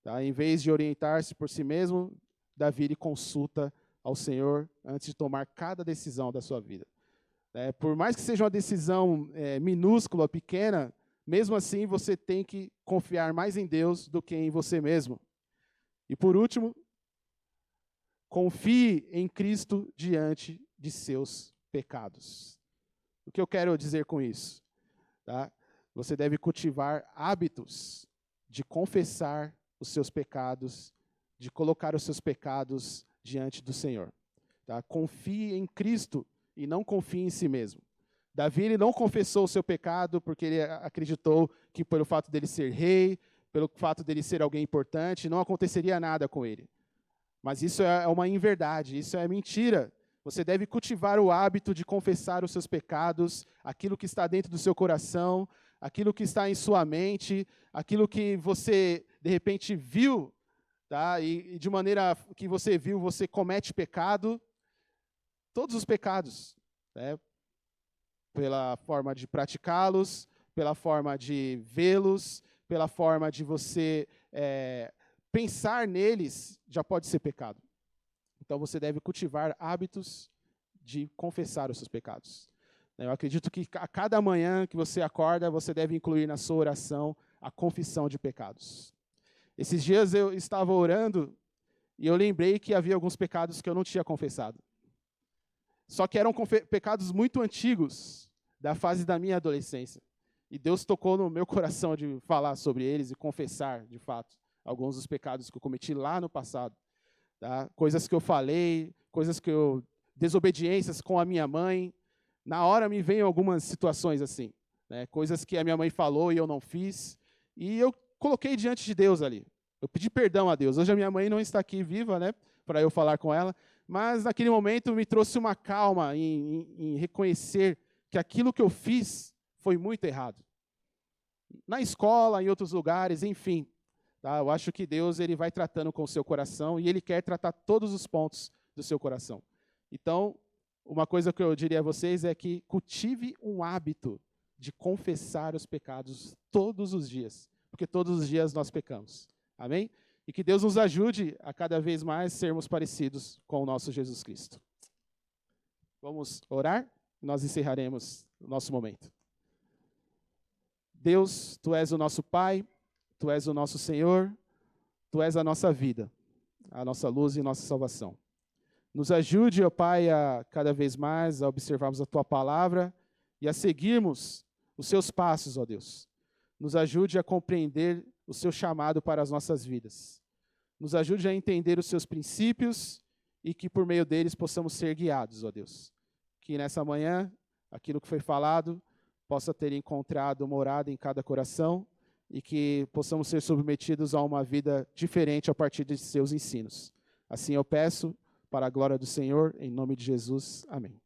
Tá? Em vez de orientar-se por si mesmo, Davi ele consulta ao Senhor antes de tomar cada decisão da sua vida. Por mais que seja uma decisão minúscula, pequena, mesmo assim você tem que confiar mais em Deus do que em você mesmo. E por último, confie em Cristo diante de seus pecados. O que eu quero dizer com isso? Tá? Você deve cultivar hábitos de confessar os seus pecados, de colocar os seus pecados diante do Senhor. Tá? Confie em Cristo e não confie em si mesmo. Davi ele não confessou o seu pecado porque ele acreditou que pelo fato dele ser rei, pelo fato dele ser alguém importante, não aconteceria nada com ele. Mas isso é uma inverdade, isso é mentira. Você deve cultivar o hábito de confessar os seus pecados, aquilo que está dentro do seu coração, aquilo que está em sua mente, aquilo que você, de repente, viu, tá? E de maneira que você viu, você comete pecado, todos os pecados, né? Pela forma de praticá-los, pela forma de vê-los, pela forma de você pensar neles, já pode ser pecado. Então você deve cultivar hábitos de confessar os seus pecados. Eu acredito que a cada manhã que você acorda, você deve incluir na sua oração a confissão de pecados. Esses dias eu estava orando e eu lembrei que havia alguns pecados que eu não tinha confessado. Só que eram pecados muito antigos, da fase da minha adolescência. E Deus tocou no meu coração de falar sobre eles e confessar, de fato, alguns dos pecados que eu cometi lá no passado. Tá? Coisas que eu falei, desobediências com a minha mãe. Na hora me veem algumas situações assim, né? Coisas que a minha mãe falou e eu não fiz. E eu coloquei diante de Deus ali. Eu pedi perdão a Deus. Hoje a minha mãe não está aqui viva, né, para eu falar com ela, mas naquele momento me trouxe uma calma em reconhecer que aquilo que eu fiz foi muito errado. Na escola, em outros lugares, enfim. Tá? Eu acho que Deus ele vai tratando com o seu coração e Ele quer tratar todos os pontos do seu coração. Então, uma coisa que eu diria a vocês é que cultive um hábito de confessar os pecados todos os dias, porque todos os dias nós pecamos. Amém? E que Deus nos ajude a cada vez mais sermos parecidos com o nosso Jesus Cristo. Vamos orar e nós encerraremos o nosso momento. Deus, Tu és o nosso Pai, Tu és o nosso Senhor, Tu és a nossa vida, a nossa luz e nossa salvação. Nos ajude, ó Pai, a cada vez mais a observarmos a Tua palavra e a seguirmos os Seus passos, ó Deus. Nos ajude a compreender o Seu chamado para as nossas vidas. Nos ajude a entender os Seus princípios e que por meio deles possamos ser guiados, ó Deus. Que nessa manhã, aquilo que foi falado possa ter encontrado morada em cada coração e que possamos ser submetidos a uma vida diferente a partir de seus ensinos. Assim eu peço, para a glória do Senhor, em nome de Jesus. Amém.